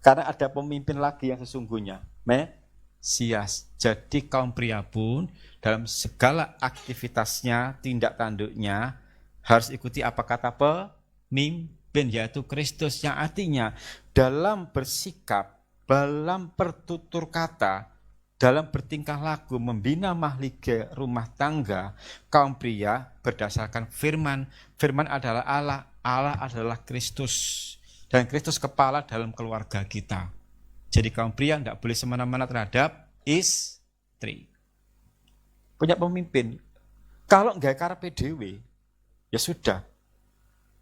Karena ada pemimpin lagi yang sesungguhnya, Mesias. Jadi kaum pria pun dalam segala aktivitasnya, tindak tanduknya harus ikuti apa kata pemimpin, yaitu Kristus, yang artinya dalam bersikap, dalam bertutur kata, dalam bertingkah laku, membina mahligai rumah tangga, kaum pria berdasarkan firman. Firman adalah Allah, Allah adalah Kristus. Dan Kristus kepala dalam keluarga kita. Jadi kaum pria tidak boleh semena-mena terhadap istri. Punya pemimpin. Kalau enggak karepe dhewe, ya sudah.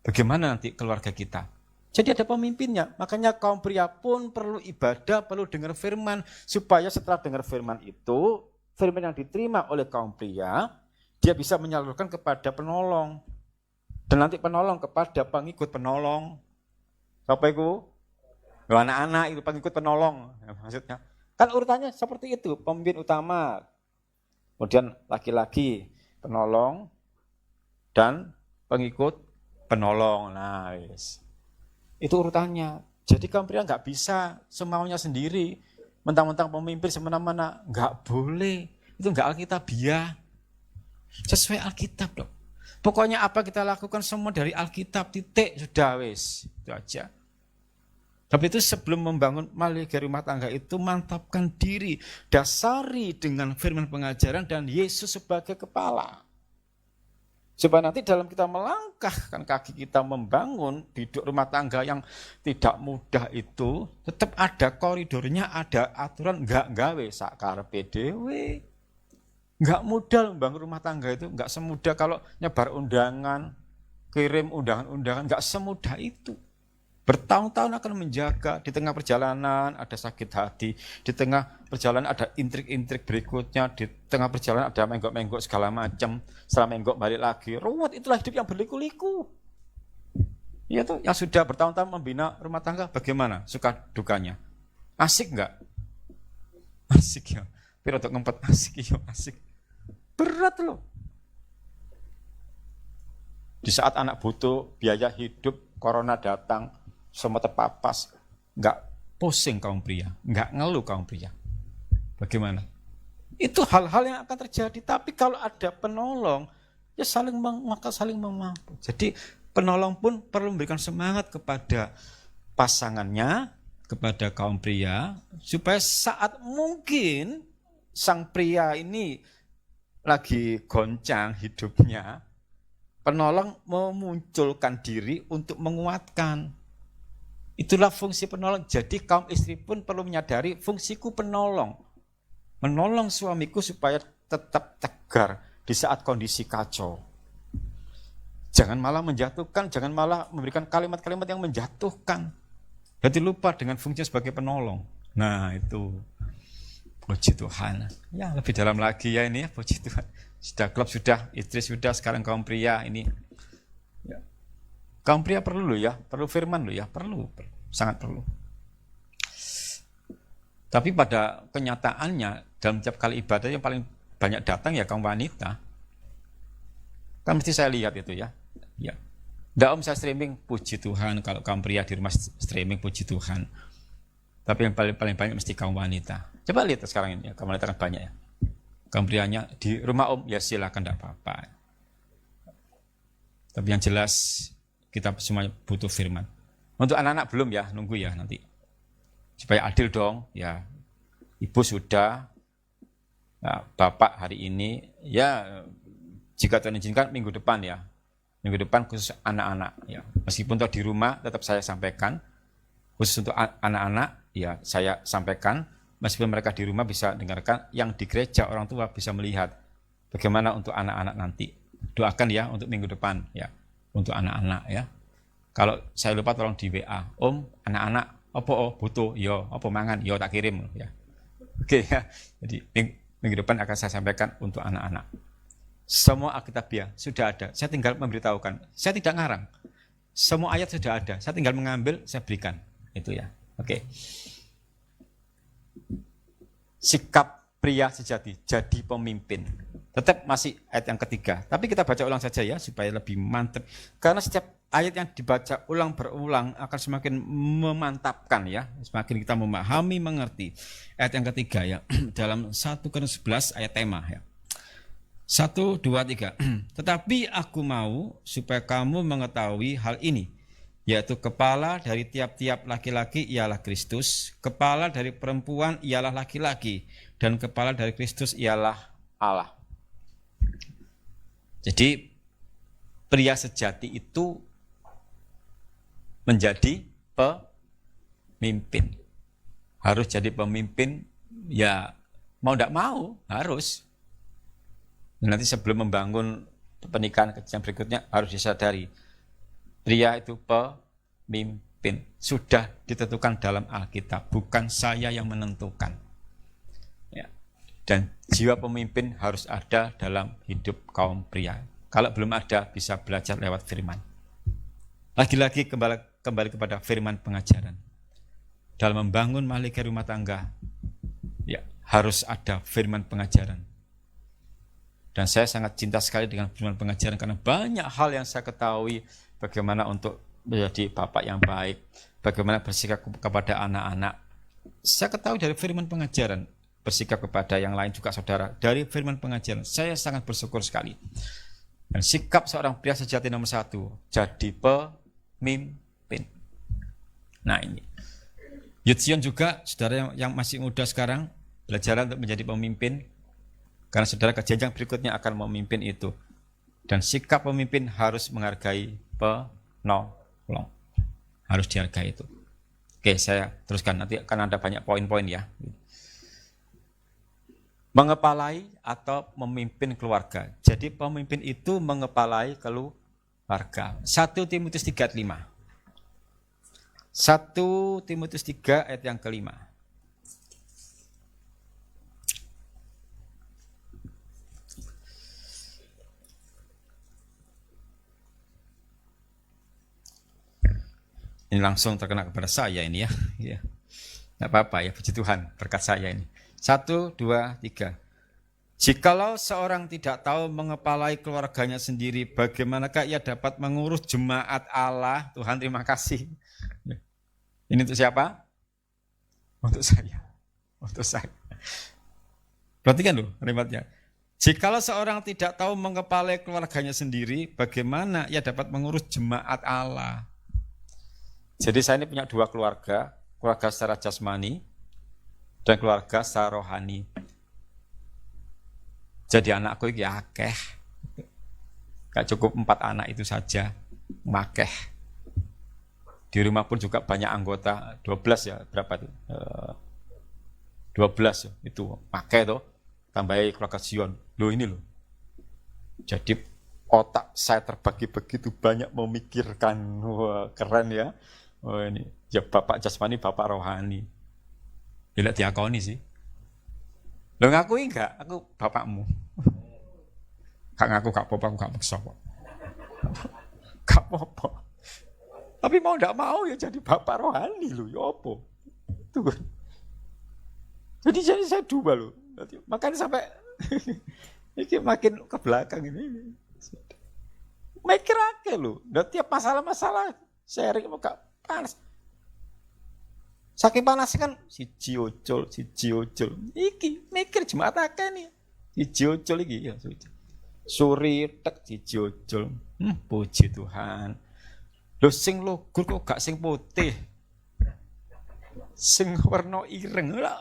Bagaimana nanti keluarga kita? Jadi ada pemimpinnya. Makanya kaum pria pun perlu ibadah, perlu dengar firman. Supaya setelah dengar firman itu, firman yang diterima oleh kaum pria, dia bisa menyalurkan kepada penolong. Dan nanti penolong kepada pengikut penolong. Siapa itu? Anak-anak itu pengikut penolong. Ya, maksudnya. Kan urutannya seperti itu. Pemimpin utama. Kemudian laki-laki penolong. Dan pengikut penolong. Nah, yes. Itu urutannya. Jadi kaum pria nggak bisa semaunya sendiri. Mentang-mentang pemimpin semena-mena. Nggak boleh. Itu nggak alkitabiah. Sesuai Alkitab dong. Pokoknya apa kita lakukan semua dari Alkitab, titik, sudah wis. Itu aja. Tapi itu sebelum membangun mahligai rumah tangga itu mantapkan diri. Dasari dengan firman pengajaran dan Yesus sebagai kepala. Supaya nanti dalam kita melangkahkan kaki kita membangun hidup rumah tangga yang tidak mudah itu, tetap ada koridornya, ada aturan, enggak gawe sakarepe dhewe. Enggak mudah membangun rumah tangga itu, enggak semudah kalau nyebar undangan, kirim undangan-undangan, enggak semudah itu. Bertahun-tahun akan menjaga, di tengah perjalanan ada sakit hati, di tengah perjalanan ada intrik-intrik berikutnya, di tengah perjalanan ada menggok-menggok segala macam, setelah menggok balik lagi, ruwet. Itulah hidup yang berliku-liku. Ya tuh, yang sudah bertahun-tahun membina rumah tangga, bagaimana suka dukanya? Asik enggak? Asik ya. Tapi untuk ngempet asik ya, asik. Berat loh. Di saat anak butuh biaya hidup, corona datang, semua terpapas, enggak pusing kaum pria, enggak ngeluh kaum pria. Bagaimana? Itu hal-hal yang akan terjadi. Tapi kalau ada penolong, ya maka saling memampu. Jadi penolong pun perlu memberikan semangat kepada pasangannya, kepada kaum pria, supaya saat mungkin sang pria ini lagi goncang hidupnya, penolong memunculkan diri untuk menguatkan. Itulah fungsi penolong. Jadi kaum istri pun perlu menyadari fungsiku penolong. Menolong suamiku supaya tetap tegar di saat kondisi kacau. Jangan malah menjatuhkan, jangan malah memberikan kalimat-kalimat yang menjatuhkan. Berarti lupa dengan fungsi sebagai penolong. Nah itu, puji Tuhan. Ya lebih dalam lagi ya ini ya, puji Tuhan. Sudah klub, sudah istri, sudah sekarang kaum pria ini. Ya. Kaum pria perlu loh ya, perlu firman loh ya, perlu, sangat perlu. Tapi pada kenyataannya dalam setiap kali ibadah yang paling banyak datang ya kaum wanita. Kan mesti saya lihat itu ya. Ya. Nggak om saya streaming, puji Tuhan. Kalau kaum pria di rumah streaming, puji Tuhan. Tapi yang paling banyak mesti kaum wanita. Coba lihat sekarang ini ya, kamu lihat banyak ya. Kamu prianya di rumah om, ya silakan, tidak apa-apa. Tapi yang jelas kita semua butuh firman. Untuk anak-anak belum ya, nunggu ya nanti. Supaya adil dong, ya. Ibu sudah, nah, bapak hari ini, ya jika Tuhan izinkan minggu depan ya. Minggu depan khusus anak-anak ya. Meskipun di rumah tetap saya sampaikan. Khusus untuk anak-anak ya saya sampaikan. Meskipun mereka di rumah bisa dengarkan, yang di gereja orang tua bisa melihat bagaimana untuk anak-anak nanti. Doakan ya untuk minggu depan ya, untuk anak-anak ya. Kalau saya lupa tolong di WA, om anak-anak, apa butuh, yo apa mangan, yo tak kirim ya. Oke ya, jadi minggu depan akan saya sampaikan untuk anak-anak. Semua Alkitabiah sudah ada, saya tinggal memberitahukan, saya tidak ngarang. Semua ayat sudah ada, saya tinggal mengambil, saya berikan, itu ya. Oke. Sikap pria sejati, jadi pemimpin. Tetap masih ayat yang ketiga. Tapi kita baca ulang saja ya, supaya lebih mantap. Karena setiap ayat yang dibaca ulang berulang akan semakin memantapkan ya. Semakin kita memahami, mengerti. Ayat yang ketiga ya, dalam 1 Korintus 11 ayat tema ya. 1, 2, 3. Tetapi aku mau supaya kamu mengetahui hal ini, yaitu kepala dari tiap-tiap laki-laki ialah Kristus, kepala dari perempuan ialah laki-laki, dan kepala dari Kristus ialah Allah. Jadi pria sejati itu menjadi pemimpin. Harus jadi pemimpin, ya mau tidak mau, harus. Nanti sebelum membangun pernikahan yang berikutnya harus disadari, pria itu pemimpin. Sudah ditentukan dalam Alkitab, bukan saya yang menentukan. Ya. Dan jiwa pemimpin harus ada dalam hidup kaum pria. Kalau belum ada, bisa belajar lewat firman. Lagi-lagi kembali kepada firman pengajaran. Dalam membangun mahligai rumah tangga, ya harus ada firman pengajaran. Dan saya sangat cinta sekali dengan firman pengajaran karena banyak hal yang saya ketahui bagaimana untuk menjadi bapak yang baik, bagaimana bersikap kepada anak-anak. Saya ketahui dari firman pengajaran, bersikap kepada yang lain juga saudara, dari firman pengajaran. Saya sangat bersyukur sekali. Dan sikap seorang pria sejati nomor 1, jadi pemimpin. Nah ini. Yudsion juga, saudara yang masih muda sekarang, belajar untuk menjadi pemimpin. Karena saudara ke jenjang berikutnya akan memimpin itu. Dan sikap pemimpin harus menghargai penolong. Harus dihargai itu. Oke, saya teruskan. Nanti akan ada banyak poin-poin ya. Mengepalai atau memimpin keluarga. Jadi pemimpin itu mengepalai keluarga. 1 Timotius 3 ayat 5. 1 Timotius 3 ayat yang kelima. Ini langsung terkena kepada saya ini ya. Ya. Tidak apa-apa ya, puji Tuhan berkat saya ini. 1, 2, 3. Jikalau seorang tidak tahu mengepalai keluarganya sendiri, bagaimanakah ia dapat mengurus jemaat Allah? Tuhan terima kasih. Ini untuk siapa? Untuk saya. Untuk saya. Perhatikan loh kalimatnya. Jikalau seorang tidak tahu mengepalai keluarganya sendiri, bagaimana ia dapat mengurus jemaat Allah? Jadi saya ini punya 2 keluarga, keluarga secara jasmani dan keluarga secara rohani. Jadi anakku ini akeh, gak cukup 4 anak itu saja, makeh. Di rumah pun juga banyak anggota, 12 ya, berapa itu? 12 itu, makeh tuh, tambahin keluarga Zion. Loh ini loh. Jadi otak saya terbagi begitu banyak memikirkan, wah keren ya. Oh ini, ya bapak jasmani, bapak rohani. Bila diakoni sih. Lo ngakui enggak? Aku bapakmu. Gak ngaku, gak apa-apa, aku gak maksa kok. Gak apa-apa. Tapi mau enggak mau ya jadi bapak rohani lo, ya apa? Tuh. Jadi saya 2 lo. Makanya sampai ini makin ke belakang ini. Mikir aja lo. Dan tiap masalah-masalah sharing mau gak panas. Saking panasnya kan siji ucul. Iki mikir jemaat akeh nih. Siji ucul iki ya suri tek siji ucul. Puji Tuhan. Lho sing lugur kok gak sing putih. Sing warna ireng lho.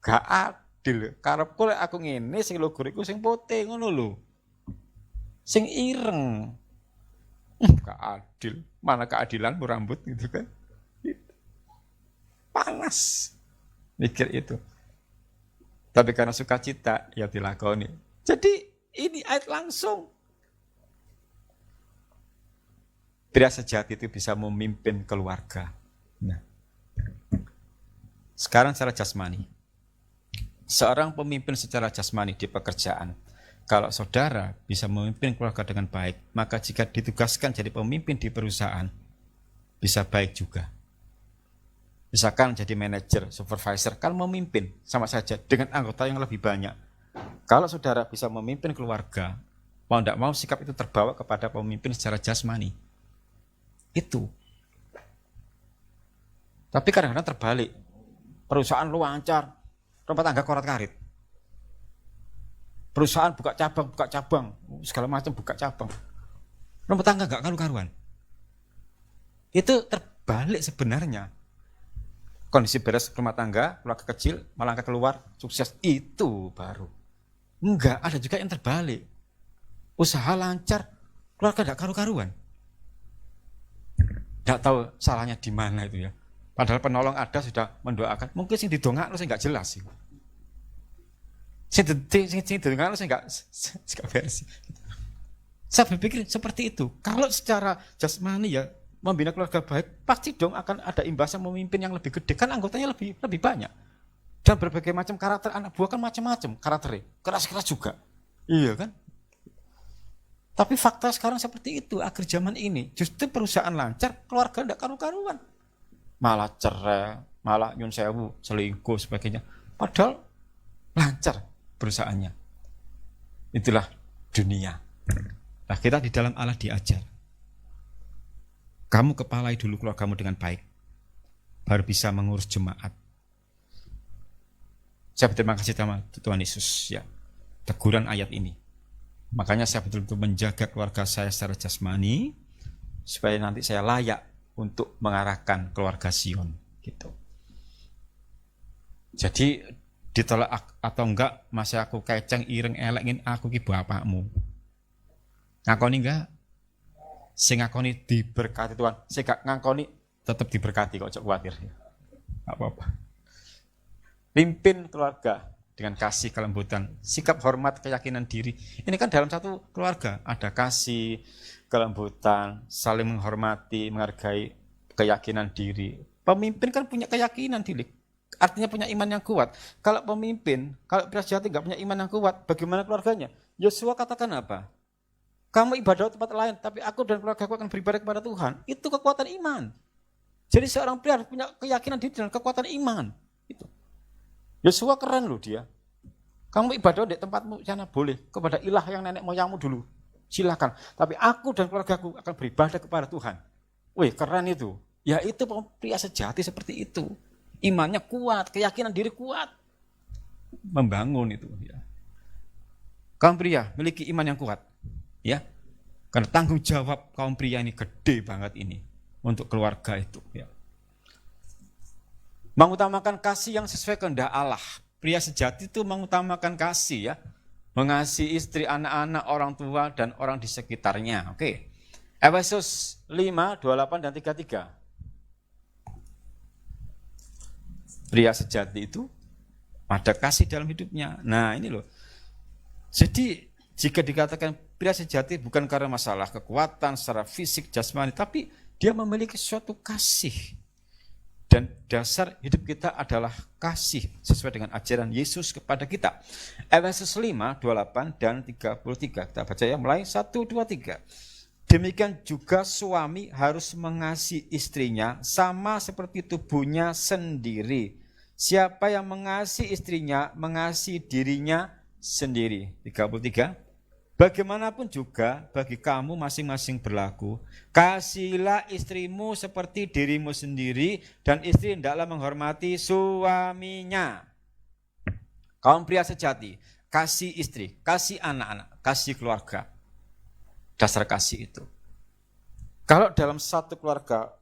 Gak adil. Karepku lek aku ngene sing lugur iku sing putih ngono lho. Sing ireng. Gak adil. Mana keadilanmu rambut gitu kan. Panas. Mikir itu. Tapi karena sukacita ya dilakoni. Jadi ini ayat langsung. Pria sejati itu bisa memimpin keluarga. Nah. Sekarang secara jasmani. Seorang pemimpin secara jasmani di pekerjaan. Kalau saudara bisa memimpin keluarga dengan baik, maka jika ditugaskan jadi pemimpin di perusahaan, bisa baik juga. Misalkan jadi manajer, supervisor, kan memimpin sama saja dengan anggota yang lebih banyak. Kalau saudara bisa memimpin keluarga, mau tidak mau sikap itu terbawa kepada pemimpin secara jasmani. Itu. Tapi kadang-kadang terbalik. Perusahaan lu lancar, rumah tangga korat-karit. Perusahaan buka cabang, segala macam buka cabang. Rumah tangga gak karu-karuan. Itu terbalik sebenarnya. Kondisi beres rumah tangga, keluarga kecil, malah keluar, sukses, itu baru. Enggak, ada juga yang terbalik. Usaha lancar, keluarga gak karu-karuan. Gak tahu salahnya di mana itu ya. Padahal penolong ada sudah mendoakan. Mungkin sing didongakno sing gak jelas sih. Sing didongakno sing gak versi. Saya berpikir seperti itu. Kalau secara jasmani ya membina keluarga baik, pasti dong akan ada imbasnya memimpin yang lebih gede. Kan anggotanya lebih banyak. Dan berbagai macam karakter anak buah kan macam-macam karakternya. Keras-keras juga. Iya kan? Tapi fakta sekarang seperti itu, akhir zaman ini. Justru perusahaan lancar, keluarga tidak karu-karuan. Malah cerai, malah nyun sewu, selingkuh, sebagainya. Padahal lancar perusahaannya. Itulah dunia. Nah, kita di dalam Allah diajar. Kamu kepalai dulu keluargamu dengan baik. Baru bisa mengurus jemaat. Saya berterima kasih sama Tuhan Yesus ya. Teguran ayat ini. Makanya saya betul-betul menjaga keluarga saya secara jasmani supaya nanti saya layak untuk mengarahkan keluarga Sion gitu. Jadi ditolak atau enggak, masih aku keceng ireng elek aku ki bapakmu. Ngakoni enggak? Sing ngakoni diberkati Tuhan, sing gak ngakoni tetap diberkati kok, cok khawatir. Enggak apa-apa. Pimpin keluarga dengan kasih kelembutan, sikap hormat, keyakinan diri. Ini kan dalam satu keluarga ada kasih, kelembutan, saling menghormati, menghargai, keyakinan diri. Pemimpin kan punya keyakinan diri, artinya punya iman yang kuat. Kalau pemimpin, kalau pria sejati nggak punya iman yang kuat, bagaimana keluarganya? Yosua katakan apa? Kamu ibadah tempat lain, tapi aku dan keluarga aku akan beribadah kepada Tuhan. Itu kekuatan iman. Jadi seorang pria punya keyakinan diri dan kekuatan iman. Itu. Yosua keren loh dia. Kamu ibadah di tempatmu sana boleh, kepada ilah yang nenek moyangmu dulu. Silakan. Tapi aku dan keluargaku akan beribadah kepada Tuhan. Wih, keren itu. Ya itu pria sejati seperti itu. Imannya kuat, keyakinan diri kuat. Membangun itu ya. Kaum pria memiliki iman yang kuat. Ya. Karena tanggung jawab kaum pria ini gede banget ini untuk keluarga itu ya. Mengutamakan kasih yang sesuai kehendak Allah. Pria sejati itu mengutamakan kasih ya. Mengasihi istri, anak-anak, orang tua, dan orang di sekitarnya. Oke. Efesus 5, 28 dan 33. Pria sejati itu ada kasih dalam hidupnya. Nah ini loh. Jadi jika dikatakan pria sejati bukan karena masalah kekuatan secara fisik, jasmani, tapi dia memiliki suatu kasih. Dan dasar hidup kita adalah kasih sesuai dengan ajaran Yesus kepada kita. Efesus 5, 28 dan 33. Kita baca ya, mulai 1, 2, 3. Demikian juga suami harus mengasihi istrinya sama seperti tubuhnya sendiri. Siapa yang mengasihi istrinya, mengasihi dirinya sendiri. 33. Bagaimanapun juga bagi kamu masing-masing berlaku, kasihilah istrimu seperti dirimu sendiri, dan istri hendaklah menghormati suaminya. Kaum pria sejati, kasih istri, kasih anak-anak, kasih keluarga. Dasar kasih itu. Kalau dalam satu keluarga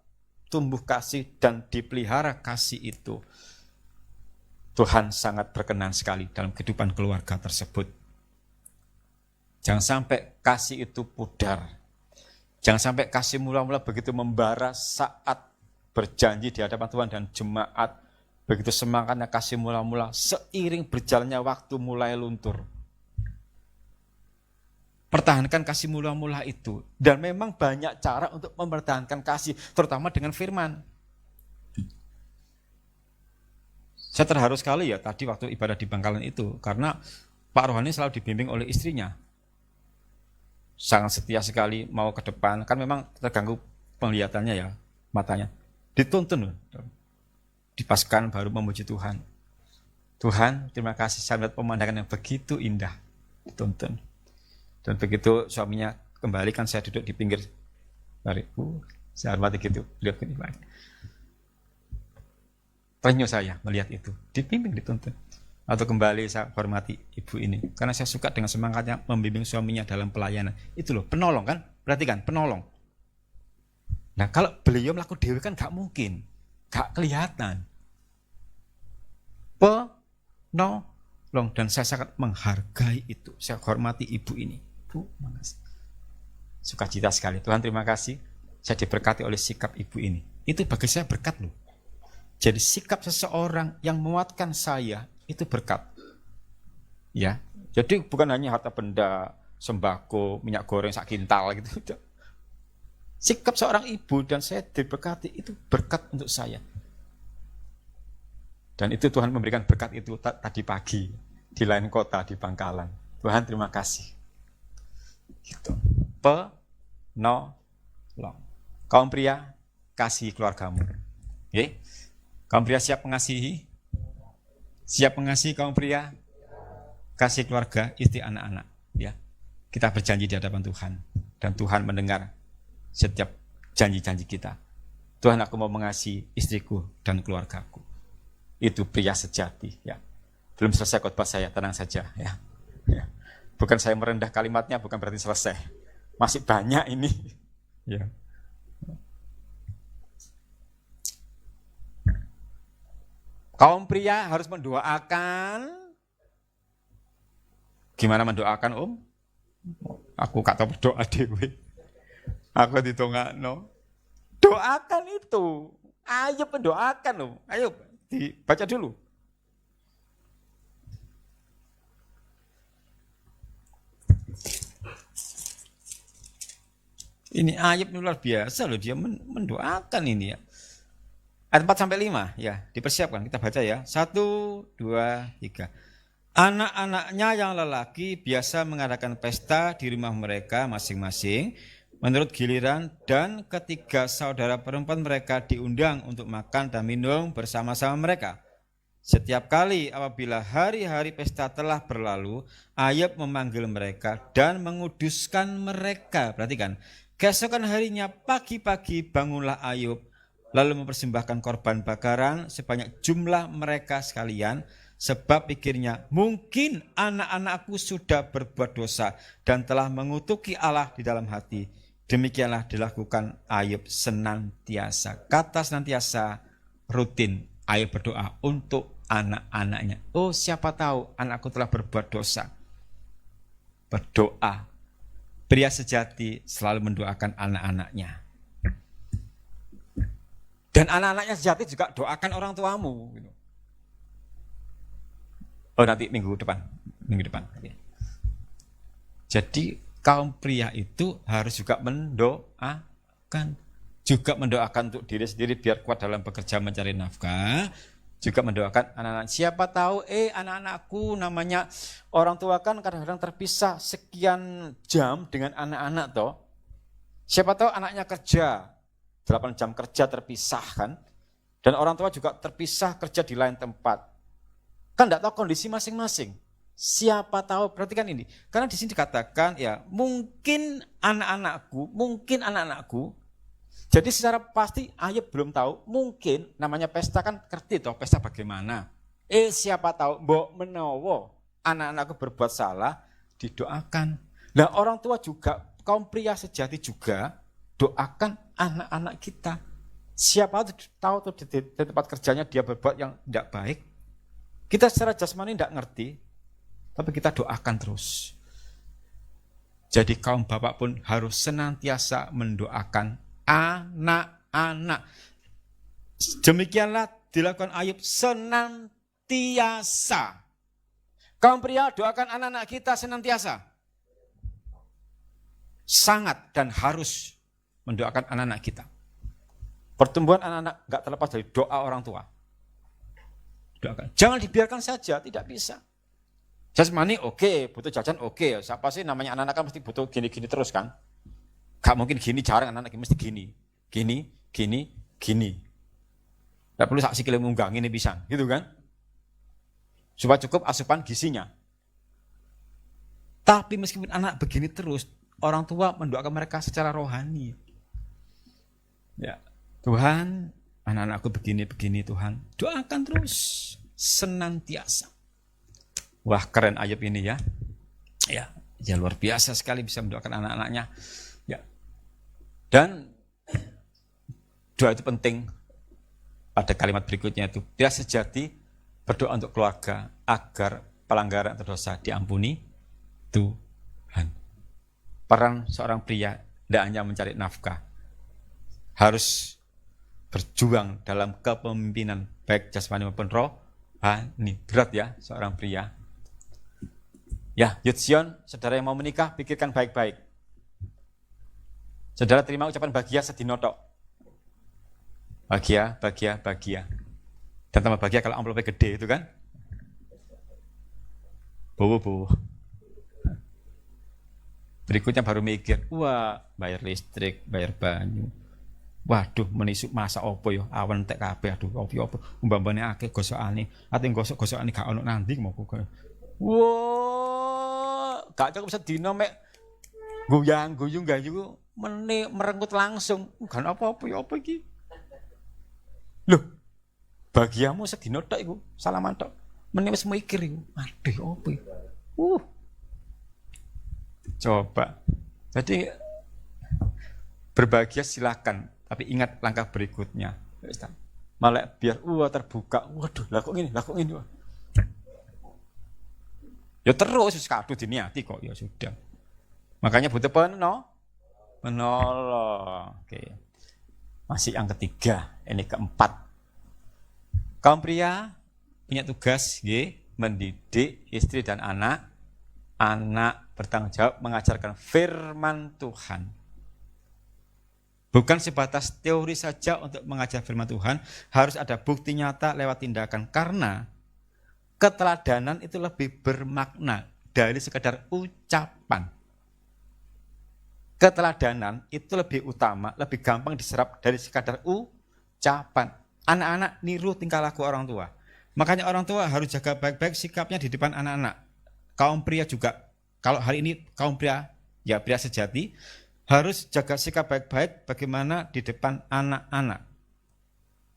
tumbuh kasih dan dipelihara kasih itu, Tuhan sangat berkenan sekali dalam kehidupan keluarga tersebut. Jangan sampai kasih itu pudar. Jangan sampai kasih mula-mula begitu membara saat berjanji di hadapan Tuhan dan jemaat. Begitu semangatnya kasih mula-mula, seiring berjalannya waktu mulai luntur. Pertahankan kasih mula-mula itu. Dan memang banyak cara untuk mempertahankan kasih, terutama dengan firman. Saya terharu sekali ya tadi waktu ibadah di Bangkalan itu, karena Pak Rohani selalu dibimbing oleh istrinya. Sangat setia sekali mau ke depan, kan memang terganggu penglihatannya ya, matanya. Dituntun, dipaskan baru memuji Tuhan. Tuhan, terima kasih, saya melihat pemandangan yang begitu indah. Dituntun. Dan begitu suaminya kembali, kan saya duduk di pinggir bariku, saya hormati gitu, beliau gini lagi. Terenyuh saya melihat itu, dibimbing, dituntun. Atau kembali saya hormati ibu ini, karena saya suka dengan semangatnya membimbing suaminya dalam pelayanan. Itu loh, penolong kan, perhatikan, penolong. Nah kalau beliau melakukan dewi kan gak mungkin, gak kelihatan. Penolong, dan saya sangat menghargai itu, saya hormati ibu ini. Bu, makasih. Sukacita sekali, Tuhan terima kasih, saya diberkati oleh sikap ibu ini. Itu bagi saya berkat loh. Jadi sikap seseorang yang menguatkan saya, itu berkat. Ya. Jadi bukan hanya harta benda, sembako, minyak goreng sak kintal gitu. Sikap seorang ibu dan saya diberkati itu berkat untuk saya. Dan itu Tuhan memberikan berkat itu tadi pagi di lain kota di Bangkalan. Tuhan terima kasih. Gitu. Penolong. Kaum pria, kasih keluargamu. Oke? Kaum pria siap mengasihi? Siap mengasihi kaum pria, kasih keluarga, istri, anak-anak. Ya, kita berjanji di hadapan Tuhan, dan Tuhan mendengar setiap janji-janji kita. Tuhan, aku mau mengasihi istriku dan keluargaku. Itu pria sejati. Ya, belum selesai khotbah saya, tenang saja. Ya, ya. Bukan saya merendah kalimatnya, bukan berarti selesai. Masih banyak ini. Ya. Kaum pria harus mendoakan. Gimana mendoakan, Om? Aku gak tahu berdoa dewe. Aku ditongakno. Doakan itu. Ayo mendoakan loh. Ayo dibaca dulu. Ini ayat luar biasa loh, dia mendoakan ini ya. Ayat 4-5 ya, dipersiapkan, kita baca ya. 1, 2, 3. Anak-anaknya yang lelaki biasa mengadakan pesta di rumah mereka masing-masing menurut giliran, dan ketiga saudara perempuan mereka diundang untuk makan dan minum bersama-sama mereka. Setiap kali apabila hari-hari pesta telah berlalu, Ayub memanggil mereka dan menguduskan mereka. Perhatikan, keesokan harinya pagi-pagi bangunlah Ayub, lalu mempersembahkan korban bakaran sebanyak jumlah mereka sekalian, sebab pikirnya, mungkin anak-anakku sudah berbuat dosa dan telah mengutuki Allah di dalam hati. Demikianlah dilakukan Ayub senantiasa. Kata senantiasa, rutin. Ayub berdoa untuk anak-anaknya. Oh, siapa tahu anakku telah berbuat dosa. Berdoa. Pria sejati selalu mendoakan anak-anaknya. Dan anak-anaknya sejati juga doakan orang tuamu. Oh, nanti minggu depan. Jadi kaum pria itu harus juga mendoakan. Juga mendoakan untuk diri sendiri biar kuat dalam bekerja mencari nafkah. Juga mendoakan anak-anak. Siapa tahu anak-anakku, namanya orang tua kan kadang-kadang terpisah sekian jam dengan anak-anak toh. Siapa tahu anaknya kerja 8 jam kerja terpisah kan. Dan orang tua juga terpisah kerja di lain tempat. Kan enggak tahu kondisi masing-masing. Siapa tahu, perhatikan ini. Karena di sini dikatakan ya, mungkin anak-anakku. Jadi secara pasti Ayub belum tahu, mungkin namanya pesta kan ngerti toh, pesta bagaimana. Siapa tahu, mbok menawa anak-anakku berbuat salah, didoakan. Nah orang tua juga, kaum pria sejati juga, doakan anak-anak kita. Siapa tahu tuh di tempat kerjanya dia berbuat yang tidak baik. Kita secara jasmani tidak ngerti, tapi kita doakan terus. Jadi kaum bapak pun harus senantiasa mendoakan anak-anak. Demikianlah dilakukan Ayub senantiasa. Kaum pria doakan anak-anak kita senantiasa. Sangat dan harus mendoakan anak-anak kita. Pertumbuhan anak-anak enggak terlepas dari doa orang tua. Doakan. Jangan dibiarkan saja, tidak bisa. Jasmani oke, butuh jajan oke. Siapa sih namanya anak-anak kan mesti butuh gini-gini terus kan? Gak mungkin gini, jarang anak-anak mesti gini. Gini. Gak perlu sak sikile munggah ngene pisan, gitu kan? Supaya cukup asupan gizinya. Tapi meskipun anak begini terus, orang tua mendoakan mereka secara rohani. Ya, Tuhan, anak-anakku begini Tuhan. Doakan terus senantiasa. Wah, keren Ayub ini ya. Ya luar biasa sekali bisa mendoakan anak-anaknya. Ya. Dan doa itu penting. Pada kalimat berikutnya itu, dia sejati berdoa untuk keluarga agar pelanggaran atau dosa diampuni Tuhan. Peran seorang pria tidak hanya mencari nafkah, harus berjuang dalam kepemimpinan baik jasmani maupun rohani. Berat ya seorang pria. Ya, Yud Sion, saudara yang mau menikah, pikirkan baik-baik. Saudara terima ucapan bahagia sedinotok. Bahagia. Dan tambah bahagia kalau amplopnya gede itu kan. Bobo. Berikutnya baru mikir, wah bayar listrik, bayar banyu. Waduh, menisuk masa opo yo, awan tek kabeh, aduh opo. Umbambane akeh gosokane, ate gosok-gosokane gak ono nanti mau kok. Wah, gak cukup sedina mek goyang-guyung gayu merenggut langsung. Kan apa-apa ya apa iki? Loh, bagiamu sedina tok iku, salaman tok. Meneh wis mikir iku. Aduh, opo iki? Coba. Jadi berbahagia silakan, tapi ingat langkah berikutnya. Malah biar terbuka. Waduh, lah kok ngene. Ya terus kadung diniati kok, ya sudah. Makanya butuh penolong. Oke. Masih yang ketiga, ini keempat. Kaum pria punya tugas mendidik istri dan anak bertanggung jawab mengajarkan firman Tuhan. Bukan sebatas teori saja untuk mengajar firman Tuhan, harus ada bukti nyata lewat tindakan. Karena keteladanan itu lebih bermakna dari sekedar ucapan. Keteladanan itu lebih utama, lebih gampang diserap dari sekadar ucapan. Anak-anak niru tingkah laku orang tua. Makanya orang tua harus jaga baik-baik sikapnya di depan anak-anak. Kaum pria juga. Kalau hari ini kaum pria, ya pria sejati, harus jaga sikap baik-baik bagaimana di depan anak-anak.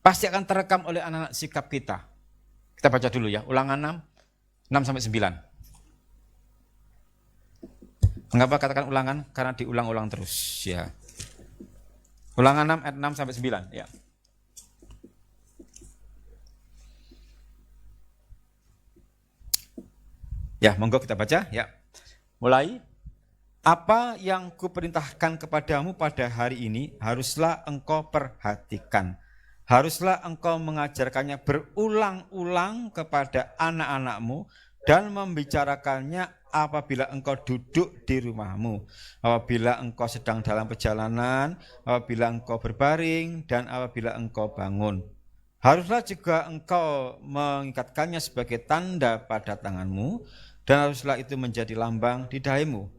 Pasti akan terekam oleh anak-anak sikap kita. Kita baca dulu ya, Ulangan 6-9. Mengapa katakan ulangan? Karena diulang-ulang terus ya. Ulangan 6 ayat 6-9 ya. Ya, monggo kita baca ya. Mulai. Apa yang kuperintahkan kepadamu pada hari ini haruslah engkau perhatikan. Haruslah engkau mengajarkannya berulang-ulang kepada anak-anakmu dan membicarakannya apabila engkau duduk di rumahmu, apabila engkau sedang dalam perjalanan, apabila engkau berbaring, dan apabila engkau bangun. Haruslah juga engkau mengikatkannya sebagai tanda pada tanganmu, dan haruslah itu menjadi lambang di dahimu.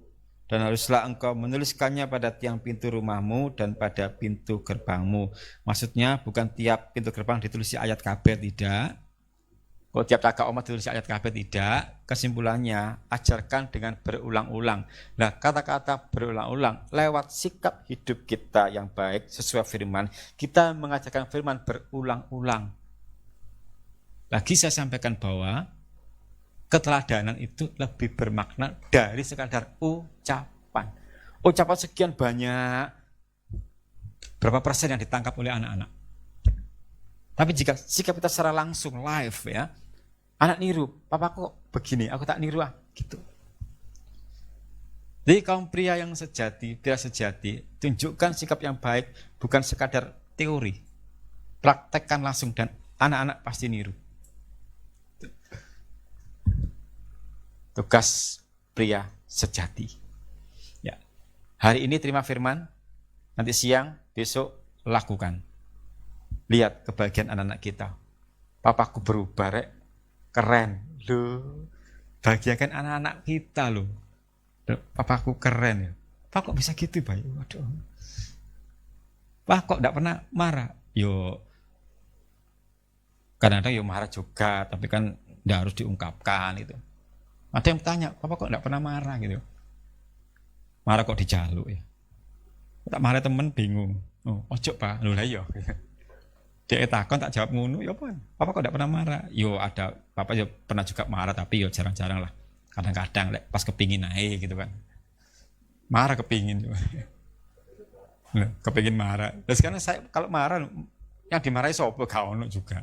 Dan haruslah engkau menuliskannya pada tiang pintu rumahmu dan pada pintu gerbangmu. Maksudnya bukan tiap pintu gerbang ditulis ayat kabeh, tidak. Kalau tiap cakap omat tulis ayat kabeh tidak, kesimpulannya ajarkan dengan berulang-ulang. Nah, kata-kata berulang-ulang lewat sikap hidup kita yang baik sesuai firman, kita mengajarkan firman berulang-ulang. Lagi saya sampaikan bahwa keteladanan itu lebih bermakna dari sekadar ucapan. Ucapan sekian banyak, berapa persen yang ditangkap oleh anak-anak? Tapi jika sikap kita secara langsung live ya, anak niru, papa kok begini, aku tak niru gitu. Jadi kaum pria yang sejati, pria sejati, tunjukkan sikap yang baik, bukan sekadar teori. Praktekkan langsung dan anak-anak pasti niru. Tugas pria sejati. Ya. Hari ini terima firman, nanti siang, besok lakukan. Lihat kebahagiaan anak-anak kita. Papaku berubah, rek. Keren. Loh, bahagiakan anak-anak kita loh. Papaku keren ya. Pak kok bisa gitu, Bayu? Waduh. Pak kok enggak pernah marah? Yo. Kadang-kadang yo marah juga, tapi kan enggak harus diungkapkan itu. Ada yang tanya, Papa kok enggak pernah marah gitu. Marah kok dijaluk ya. Tak marah temen bingung. Oh, ojo Pak. Lho lah iya. Dia takon tak jawab ngono, ya apa? Papa kok enggak pernah marah? Yo ada, Papa yo pernah juga marah tapi yo jarang-jarang lah. Kadang-kadang pas kepingin naik gitu kan. Marah kepingin. Kepingin marah. Terus sekarang saya kalau marah yang dimarahi sapa gak ono juga.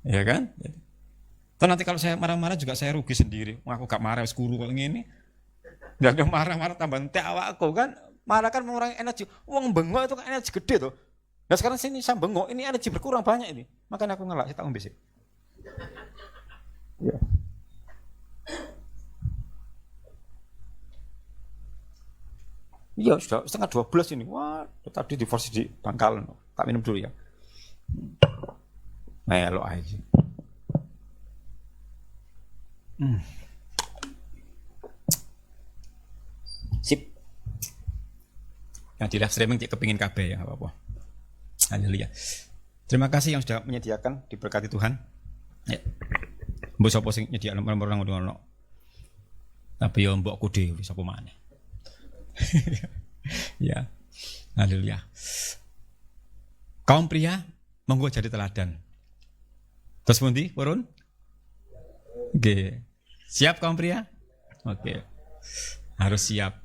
Ya kan? Terus nanti kalau saya marah-marah juga saya rugi sendiri. Aku gak marah wis kuru kok ngene. Ndak ada marah-marah tambah entek awakku kan. Marah kan mengurangi energi. Wong bengok itu kan energi gede tuh. Nah sekarang sini saya bengok, ini energi berkurang banyak ini. Makanya aku ngelak, saya tak ngombe sih. Ya. Iya sudah setengah 12 ini. Wah, tadi divorce di Bangkalan. Tak minum dulu ya. Melo aja. Sip. Yang di live streaming cek kepingin KB ya, apa-apa. Haleluya. Terima kasih yang sudah menyediakan, diberkati Tuhan. Ya. Mbok sapa sing nyediakno nomor ngono. Tapi yo mbokku dhewe sapa maneh. Ya. Haleluya. Kaum pria monggo jadi teladan. Terus pundi, Purun? Oke. Siap kaum pria? Oke. Harus siap.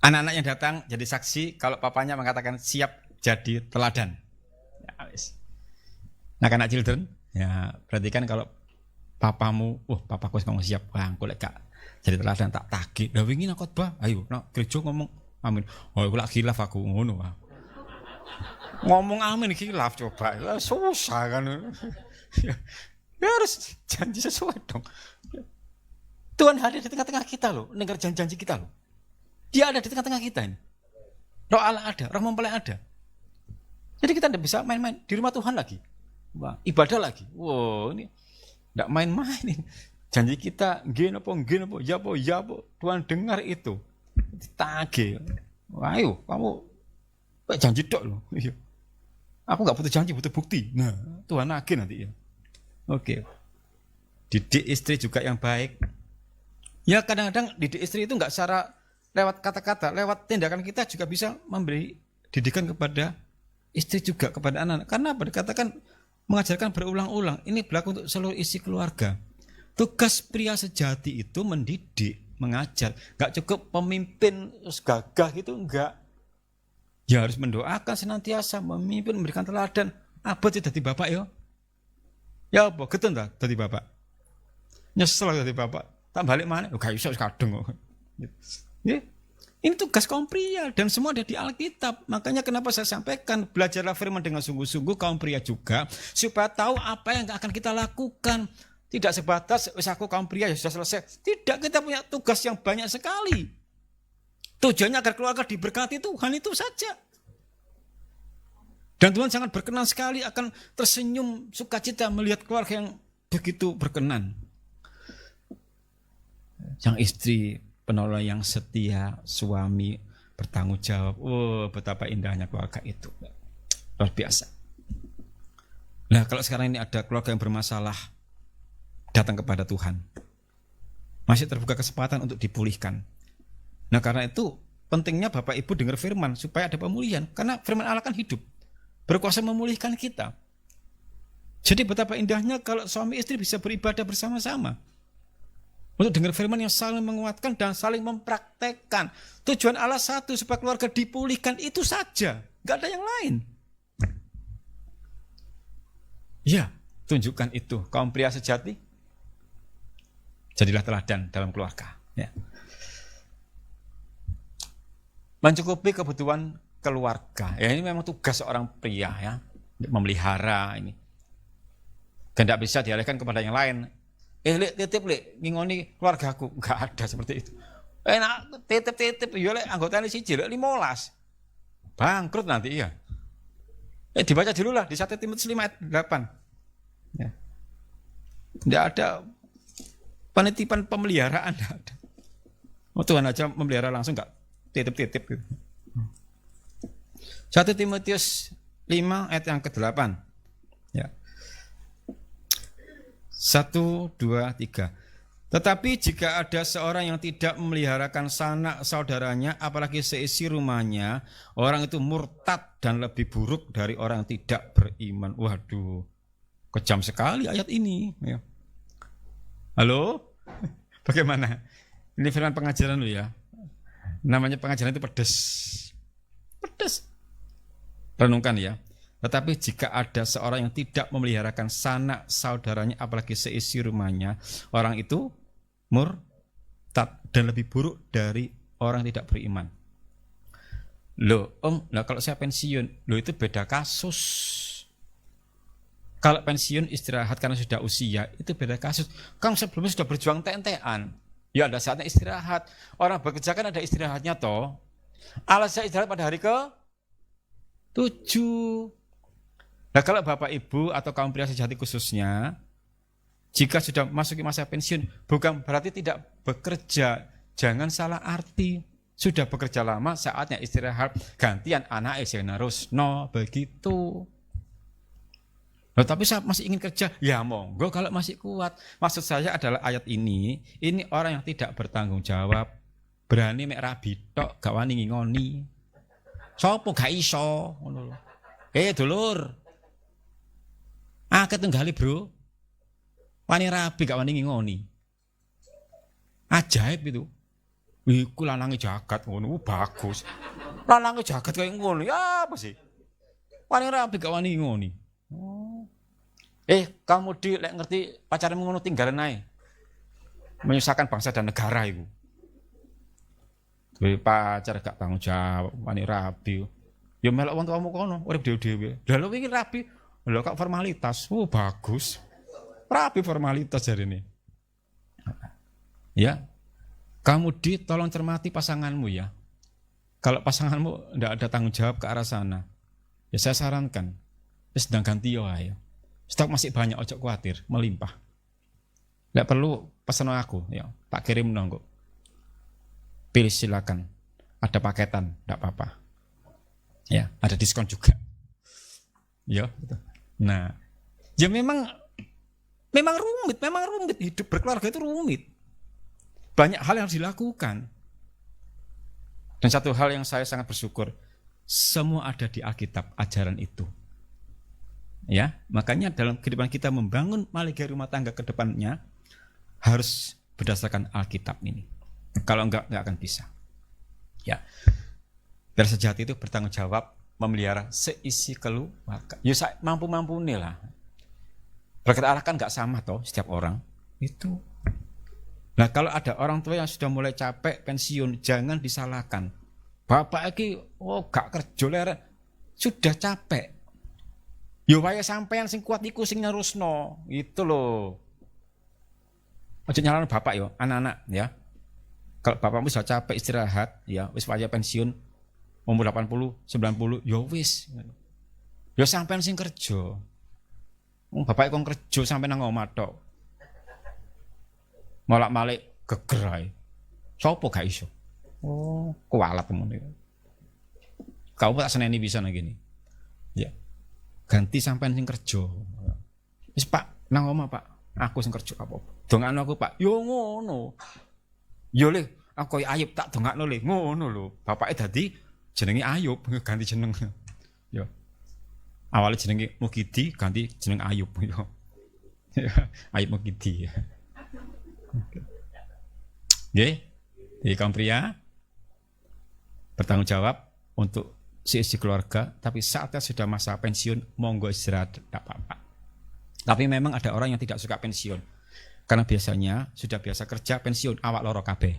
Anak-anak yang datang jadi saksi kalau papanya mengatakan siap jadi teladan. Ya, anak-anak children, ya berarti kan kalau papamu, papaku ngomong siap, aku lek gak jadi teladan tak tagih. Lah wingi nang khotbah, ayo nak gereja ngomong amin. Oh, aku lak khilaf aku ngono. Ngomong amin khilaf coba. Lah susah kan. Ya harus janji sesuai dong. Tuhan hadir di tengah-tengah kita loh, dengar janji-janji kita loh. Dia ada di tengah-tengah kita ini. Roh Allah ada, roh mempelai ada. Jadi kita tidak bisa main-main di rumah Tuhan lagi. Wah, ibadah lagi. Wow, ini tidak main-main. Janji kita, gini apa, ya apa. Tuhan dengar itu. Ditagih. Wah, ayo, kamu janji dok loh. Aku nggak butuh janji, butuh bukti. Nah, Tuhan nagih nanti ya. Oke. Didik istri juga yang baik. Ya kadang-kadang didik istri itu nggak secara lewat kata-kata, lewat tindakan kita juga bisa memberi didikan kepada istri juga, kepada anak-anak. Karena apa? Dikatakan mengajarkan berulang-ulang. Ini berlaku untuk seluruh isi keluarga. Tugas pria sejati itu mendidik, mengajar. Gak cukup pemimpin gagah itu, enggak. Ya harus mendoakan senantiasa, memimpin, memberikan teladan. Apa sih dadi bapak ya? Ya apa? Getun tak dadi bapak? Nyesel dadi bapak. Tak balik mana? Gak bisa kadung kok. Ya. Ini tugas kaum pria dan semua ada di Alkitab. Makanya kenapa saya sampaikan belajarlah firman dengan sungguh-sungguh kaum pria juga supaya tahu apa yang akan kita lakukan. Tidak sebatas wis aku kaum pria ya sudah selesai. Tidak, kita punya tugas yang banyak sekali. Tujuannya agar keluarga diberkati Tuhan itu saja. Dan Tuhan sangat berkenan sekali akan tersenyum sukacita melihat keluarga yang begitu berkenan. Yang istri penolong yang setia, suami bertanggung jawab. Oh, betapa indahnya keluarga itu. Luar biasa. Nah, kalau sekarang ini ada keluarga yang bermasalah, datang kepada Tuhan. Masih terbuka kesempatan untuk dipulihkan. Nah karena itu pentingnya Bapak Ibu dengar firman supaya ada pemulihan. Karena firman Allah kan hidup, berkuasa memulihkan kita. Jadi betapa indahnya kalau suami istri bisa beribadah bersama-sama. Untuk dengar firman yang saling menguatkan dan saling mempraktekkan. Tujuan Allah satu, supaya keluarga dipulihkan, itu saja. Gak ada yang lain. Ya, tunjukkan itu. Kaum pria sejati, jadilah teladan dalam keluarga. Ya. Mencukupi kebutuhan keluarga. Ya, ini memang tugas seorang pria ya, memelihara ini. Dan tidak bisa dialihkan kepada yang lain. Lek titip lek ngingoni keluargaku, enggak ada seperti itu. Enak titip yo lek anggotane siji lek 15. Bangkrut nanti iya. Dibaca dulu lah di 1 Timotius 5 ayat 8. Ya. Tidak ada penitipan pemeliharaan, tidak ada. Tuhan aja memelihara langsung, enggak titip-titip gitu. 1 Timotius 5 ayat yang ke-8. Ya. 1, 2, 3. Tetapi jika ada seorang yang tidak memeliharakan sanak saudaranya, apalagi seisi rumahnya, orang itu murtad dan lebih buruk dari orang yang tidak beriman. Waduh, kejam sekali ayat ini. Ya. Halo? Bagaimana? Ini firman pengajaran lu ya. Namanya pengajaran itu pedes. Pedes. Renungkan ya. Tetapi jika ada seorang yang tidak memeliharakan sanak saudaranya, apalagi seisi rumahnya, orang itu murtad dan lebih buruk dari orang yang tidak beriman. Loh, kalau saya pensiun, loh itu beda kasus. Kalau pensiun istirahat karena sudah usia, itu beda kasus. Kamu sebelumnya sudah berjuang tentean, ya ada saatnya istirahat. Orang bekerja kan ada istirahatnya toh. Alasan istirahat pada hari ke-7. Nah kalau Bapak Ibu atau kaum pria sejati khususnya, jika sudah masuk masa pensiun, bukan berarti tidak bekerja. Jangan salah arti. Sudah bekerja lama, saatnya istirahat. Gantian anak sing narusno begitu. Loh, tapi saya masih ingin kerja. Ya monggo kalau masih kuat. Maksud saya adalah ayat ini orang yang tidak bertanggung jawab. Berani mek rabi tok, gak wani ngingoni. Sopo gak iso ngono lho. Dulur. Ketunggali bro, wani rabi gak wani ngingoni. Ajaib itu. Iku lanange jagat ngono, bagus. Lanange jagat kayak ngono, ya apa sih? Wani rabi gak wani ngingoni. Kamu lek ngerti pacarmu ngono tinggalan ae. Menyusahkan bangsa dan negara iku. Duwe pacar gak tanggung jawab, wani rabi. Ya melok wong tuamu kono, urip dhewe-dhewe. Lah lho iki rabi. Loh kok formalitas, bagus. Rapi formalitas hari ini. Ya, kamu tolong cermati pasanganmu ya. Kalau pasanganmu tidak ada tanggung jawab ke arah sana, ya saya sarankan, sedang ganti ya. Stok masih banyak, ojo khawatir, melimpah. Tidak perlu pesan aku, ya tak kirim nonggo. Pilih silakan, ada paketan, tidak apa-apa. Ya, ada diskon juga. Ya, betul. Nah, ya memang rumit, hidup berkeluarga itu rumit. Banyak hal yang harus dilakukan. Dan satu hal yang saya sangat bersyukur, semua ada di Alkitab ajaran itu. Ya, makanya dalam kehidupan kita membangun maligaya rumah tangga ke depannya harus berdasarkan Alkitab ini. Kalau enggak akan bisa. Ya. Biar sejati itu bertanggung jawab memelihara seisi keluarga. Ya mampu-mampu nih lah. Berkat Allah kan gak sama toh setiap orang. Itu. Nah kalau ada orang tua yang sudah mulai capek pensiun, jangan disalahkan. Bapak iki gak kerja leren. Sudah capek. Yo wae sampean sing kuat iku sing nerusno. Itu loh. Aja nyalahno bapak yo, anak-anak ya. Kalau bapakmu sudah capek istirahat, ya wis wae pensiun. Umur 80, 90, ya wis. Ya sampean sing kerja. Bapak kok kerja sampe nang omah tok. Molak-malik geger ae. Sopo gak iso? Kualat temen. Kau tak seneni bisa nang gini. Ya. Ganti sampean sing kerja. Wis Pak, nang omah Pak. Aku sing kerja apa-apa. Dongakno aku, Pak. Yo ngono. Yo le, aku koyo Ayub tak dongakno le. Ngono lho. Bapake dadi jenenge Ayub, ganti jeneng. Yo. Awalnya jenenge Mukidi, ganti jeneng Ayub. Yo. Ayub Mukidi. Nggih. Jadi kaum pria bertanggung jawab untuk si keluarga, tapi saatnya sudah masa pensiun, monggo istirahat, tidak apa-apa. Tapi memang ada orang yang tidak suka pensiun, karena biasanya sudah biasa kerja pensiun, awak loro kabeh.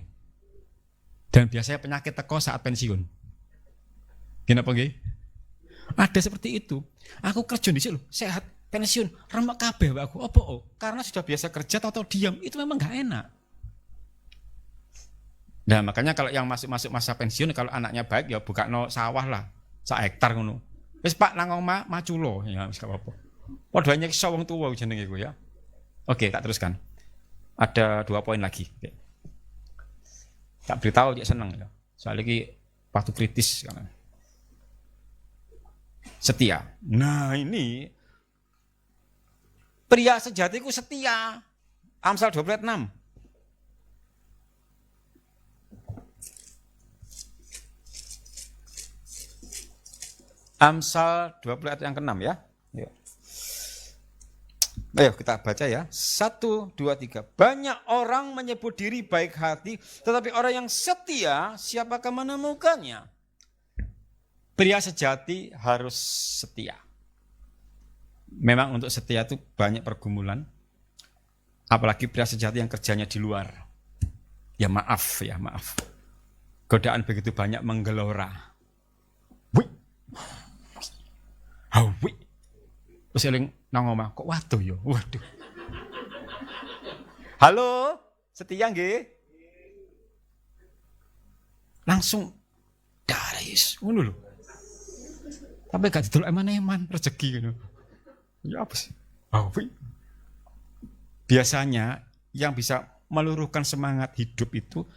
Dan biasanya penyakit teko saat pensiun. Kenapa nggih? Ada seperti itu. Aku kerja di sini sehat, pensiun, remek kabeh aku. Apa? Karena sudah biasa kerja atau diam, itu memang nggak enak. Nah makanya kalau yang masuk masa pensiun, kalau anaknya baik ya buka no sawah lah, 1 hektar ngono. Wis Pak nang omah maculo ya wis gak apa-apa. Padha nyekso wong tuwa jenenge iku ya. Oke, tak teruskan. Ada 2 poin lagi. Oke. Tak beritahu dia seneng ya. Soal iki waktu kritis kan. Setia. Nah, ini pria sejati ku setia. Amsal 26. Amsal 20 ayat yang ke-6 ya. Ayo kita baca ya. 1, 2, 3. Banyak orang menyebut diri baik hati, tetapi orang yang setia, siapakah menemukannya? Pria sejati harus setia. Memang untuk setia itu banyak pergumulan. Apalagi pria sejati yang kerjanya di luar. Ya maaf. Godaan begitu banyak menggelora. Hawi. Terus eling nang omah kok waduh ya. Waduh. Halo, setia nggih? Langsung daris ngono lho. Tapi gak didol eman-eman rezeki ngono. Ya apa sih? Hawi. Biasanya yang bisa meluruhkan semangat hidup itu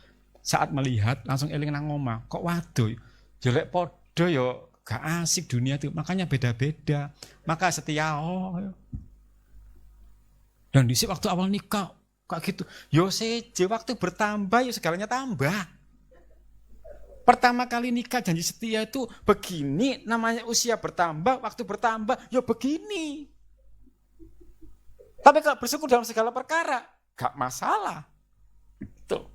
saat melihat langsung eling nang omah kok waduh. Jelek podo ya gak asik dunia itu, makanya beda-beda. Maka setia. Dan di waktu awal nikah kayak gitu. Yo seje waktu bertambah ya segalanya tambah. Pertama kali nikah janji setia itu begini, namanya usia bertambah, waktu bertambah, ya begini. Tapi kalau bersyukur dalam segala perkara, gak masalah. Tuh.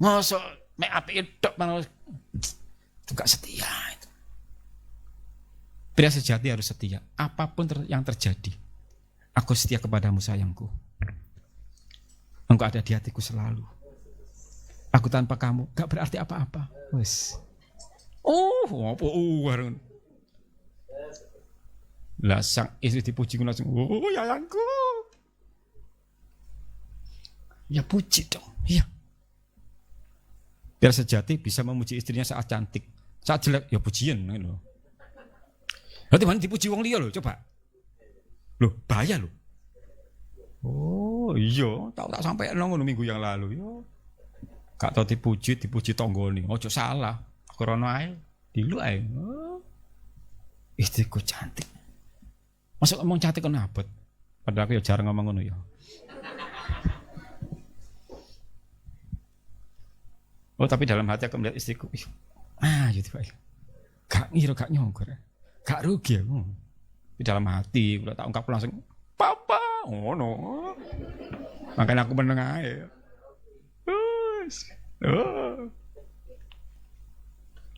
Ngosok make up edok itu gak setia itu. Pria sejati harus setia. Apapun yang terjadi, aku setia kepadamu sayangku. Engkau ada di hatiku selalu. Aku tanpa kamu gak berarti apa-apa. Wes. Apa warung. Lah sang istri dipuji langsung, sayangku. Ya puji dong. Iya. Pria sejati bisa memuji istrinya saat cantik. Saat jelek, ya pujian. Nanti mana dipuji wong liya lho, coba. Loh, bahaya lho. Oh iya, tak sampai ngono minggu yang lalu. Yo. Gak tau dipuji tonggone. Ojo salah. Krana ae, dilu ae. Istriku cantik. Masuk ngomong cantik kok nabot. Padahal aku ya jarang ngomong ngono ya. Oh tapi dalam hati aku melihat istriku, gitu Pak. Gak ngira, gak nyongkor, gak rugi aku. Di dalam hati, udah tak ungkap langsung, papa, no. Makanya aku meneng aja.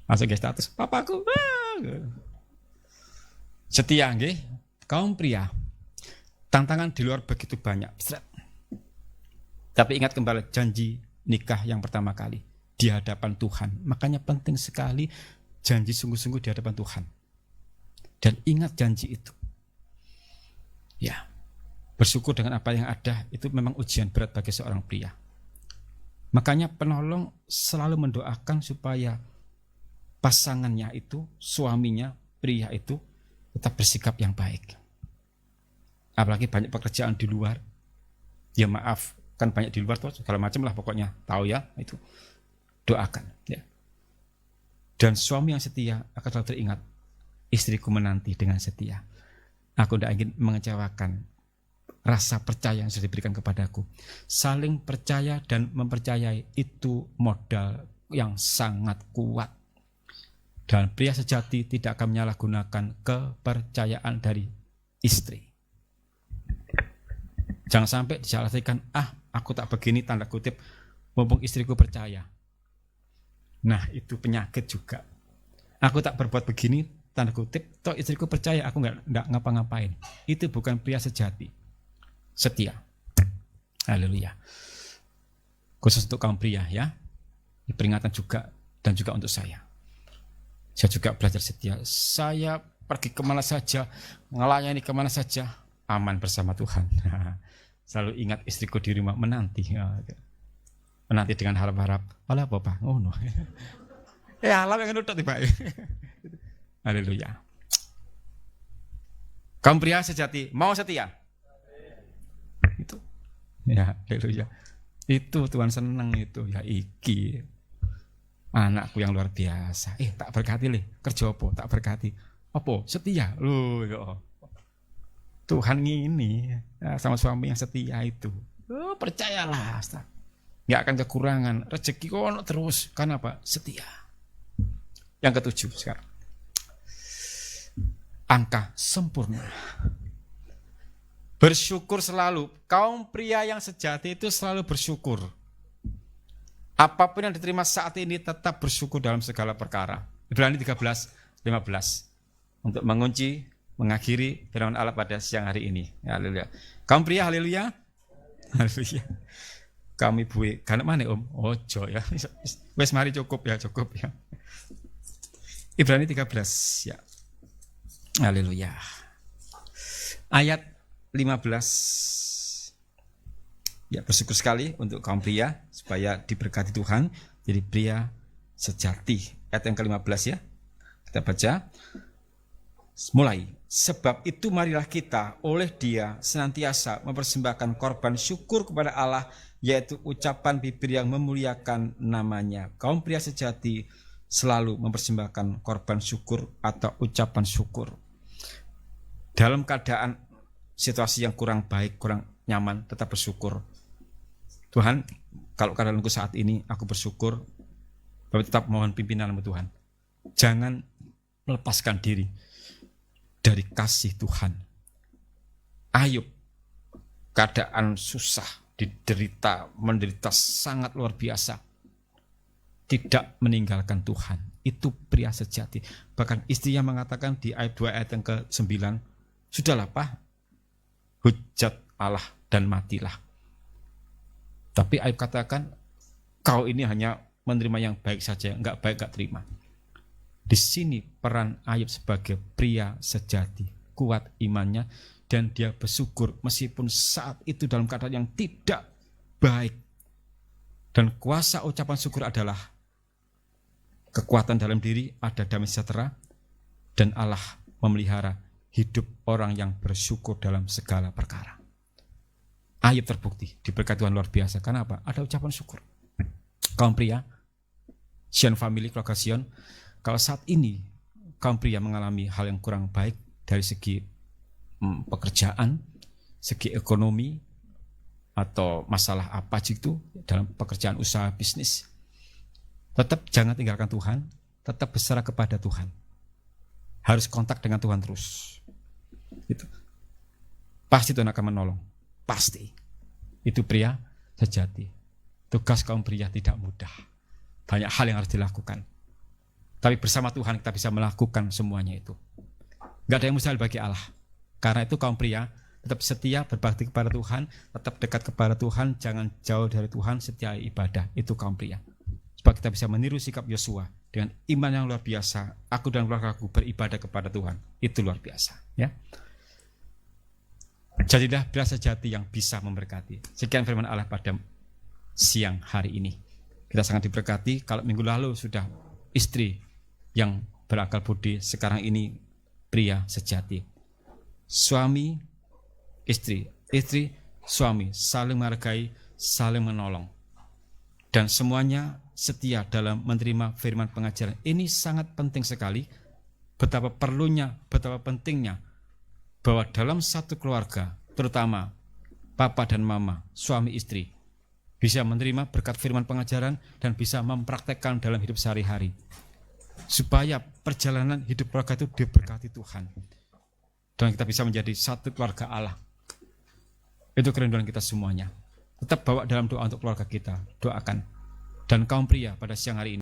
Langsung ke status, papaku. Setia nggih, kaum pria. Tantangan di luar begitu banyak. Tapi ingat kembali janji nikah yang pertama kali. Di hadapan Tuhan. Makanya penting sekali janji sungguh-sungguh di hadapan Tuhan. Dan ingat janji itu. Ya, bersyukur dengan apa yang ada itu memang ujian berat bagi seorang pria. Makanya penolong selalu mendoakan supaya pasangannya itu, suaminya, pria itu tetap bersikap yang baik. Apalagi banyak pekerjaan di luar. Ya maaf, kan banyak di luar tuh segala macam lah pokoknya. Tahu ya itu. Doakan ya. Dan suami yang setia akan selalu teringat, istriku menanti dengan setia. Aku tidak ingin mengecewakan rasa percaya yang sudah diberikan kepadaku. Saling percaya dan mempercayai itu modal yang sangat kuat. Dan pria sejati tidak akan menyalahgunakan kepercayaan dari istri. Jangan sampai disalahkan, aku tak begini tanda kutip, mumpung istriku percaya. Nah, itu penyakit juga. Aku tak berbuat begini tanda kutip, toh istriku percaya aku nggak ngapa-ngapain. Itu bukan pria sejati. Setia. Haleluya. Khusus untuk kaum pria ya. Peringatan juga dan juga untuk saya. Saya juga belajar setia. Saya pergi kemana saja, melayani kemana saja, aman bersama Tuhan. Selalu ingat istriku di rumah menanti. Menanti dengan harap-harap. Alah apa? Oh no. Ya Allah yang nudut tiba. Haleluya. Kaum pria sejati mau setia. Itu. Ya, haleluya. Itu Tuhan senang itu. Ya iki. Anakku yang luar biasa. Tak berkati kerja apa? Tak berkati. Apa? Setia. Loh, ya. Tuhan ini sama suami yang setia itu. Percayalah. Nggak akan kekurangan. Rezeki kono terus. Karena apa? Setia. Yang ketujuh sekarang. Angka sempurna. Bersyukur selalu. Kaum pria yang sejati itu selalu bersyukur. Apapun yang diterima saat ini tetap bersyukur dalam segala perkara. Ibrani 13:15 untuk mengunci, mengakhiri firman Allah pada siang hari ini. Haleluya. Kaum pria, haleluya. Haleluya. Kami ibu, kan mana om? Ojo ya. Wes mari cukup ya. Ibrani 13 ya. Haleluya. Ayat 15. Ya, bersyukur sekali untuk kaum pria supaya diberkati Tuhan jadi pria sejati. Ayat yang ke-15 ya. Kita baca. Mulai. Sebab itu marilah kita oleh Dia senantiasa mempersembahkan korban syukur kepada Allah, yaitu ucapan bibir yang memuliakan namanya. Kaum pria sejati selalu mempersembahkan korban syukur atau ucapan syukur. Dalam keadaan situasi yang kurang baik, kurang nyaman, tetap bersyukur. Tuhan, kalau keadaanku saat ini, aku bersyukur, tapi tetap mohon pimpinanmu Tuhan. Jangan melepaskan diri dari kasih Tuhan. Ayub, keadaan susah, menderita sangat luar biasa. Tidak meninggalkan Tuhan. Itu pria sejati. Bahkan istrinya mengatakan di ayat 2 ayat yang ke-9, sudahlah Pak, hujat Allah dan matilah. Tapi Ayub katakan, kau ini hanya menerima yang baik saja, enggak baik enggak terima. Di sini peran Ayub sebagai pria sejati, kuat imannya, dan dia bersyukur meskipun saat itu dalam keadaan yang tidak baik. Dan kuasa ucapan syukur adalah kekuatan dalam diri, ada damai sejahtera, dan Allah memelihara hidup orang yang bersyukur dalam segala perkara. Ayub terbukti diberkati Tuhan luar biasa. Karena apa? Ada ucapan syukur. Kaum pria, Sion family, keluarga Sion, kalau saat ini kaum pria mengalami hal yang kurang baik dari segi pekerjaan, segi ekonomi, atau masalah apa itu dalam pekerjaan usaha bisnis, tetap jangan tinggalkan Tuhan, tetap berserah kepada Tuhan. Harus kontak dengan Tuhan terus. Gitu. Pasti Tuhan akan menolong. Pasti. Itu pria sejati. Tugas kaum pria tidak mudah. Banyak hal yang harus dilakukan. Tapi bersama Tuhan kita bisa melakukan semuanya itu. Gak ada yang mustahil bagi Allah. Karena itu kaum pria tetap setia, berbakti kepada Tuhan, tetap dekat kepada Tuhan, jangan jauh dari Tuhan, setia ibadah. Itu kaum pria. Supaya kita bisa meniru sikap Yosua dengan iman yang luar biasa. Aku dan keluargaku beribadah kepada Tuhan. Itu luar biasa. Ya. Jadilah pria sejati yang bisa memberkati. Sekian firman Allah pada siang hari ini. Kita sangat diberkati. Kalau minggu lalu sudah istri yang berakal budi, sekarang ini pria sejati. Suami, istri, suami saling menghargai, saling menolong. Dan semuanya setia dalam menerima firman pengajaran. Ini sangat penting sekali. Betapa perlunya, betapa pentingnya bahwa dalam satu keluarga, terutama papa dan mama, suami istri, bisa menerima berkat firman pengajaran dan bisa mempraktekkan dalam hidup sehari-hari. Supaya perjalanan hidup keluarga itu diberkati Tuhan. Dan kita bisa menjadi satu keluarga Allah. Itu kerinduan kita semuanya. Tetap bawa dalam doa untuk keluarga kita, doakan. Dan kaum pria pada siang hari ini,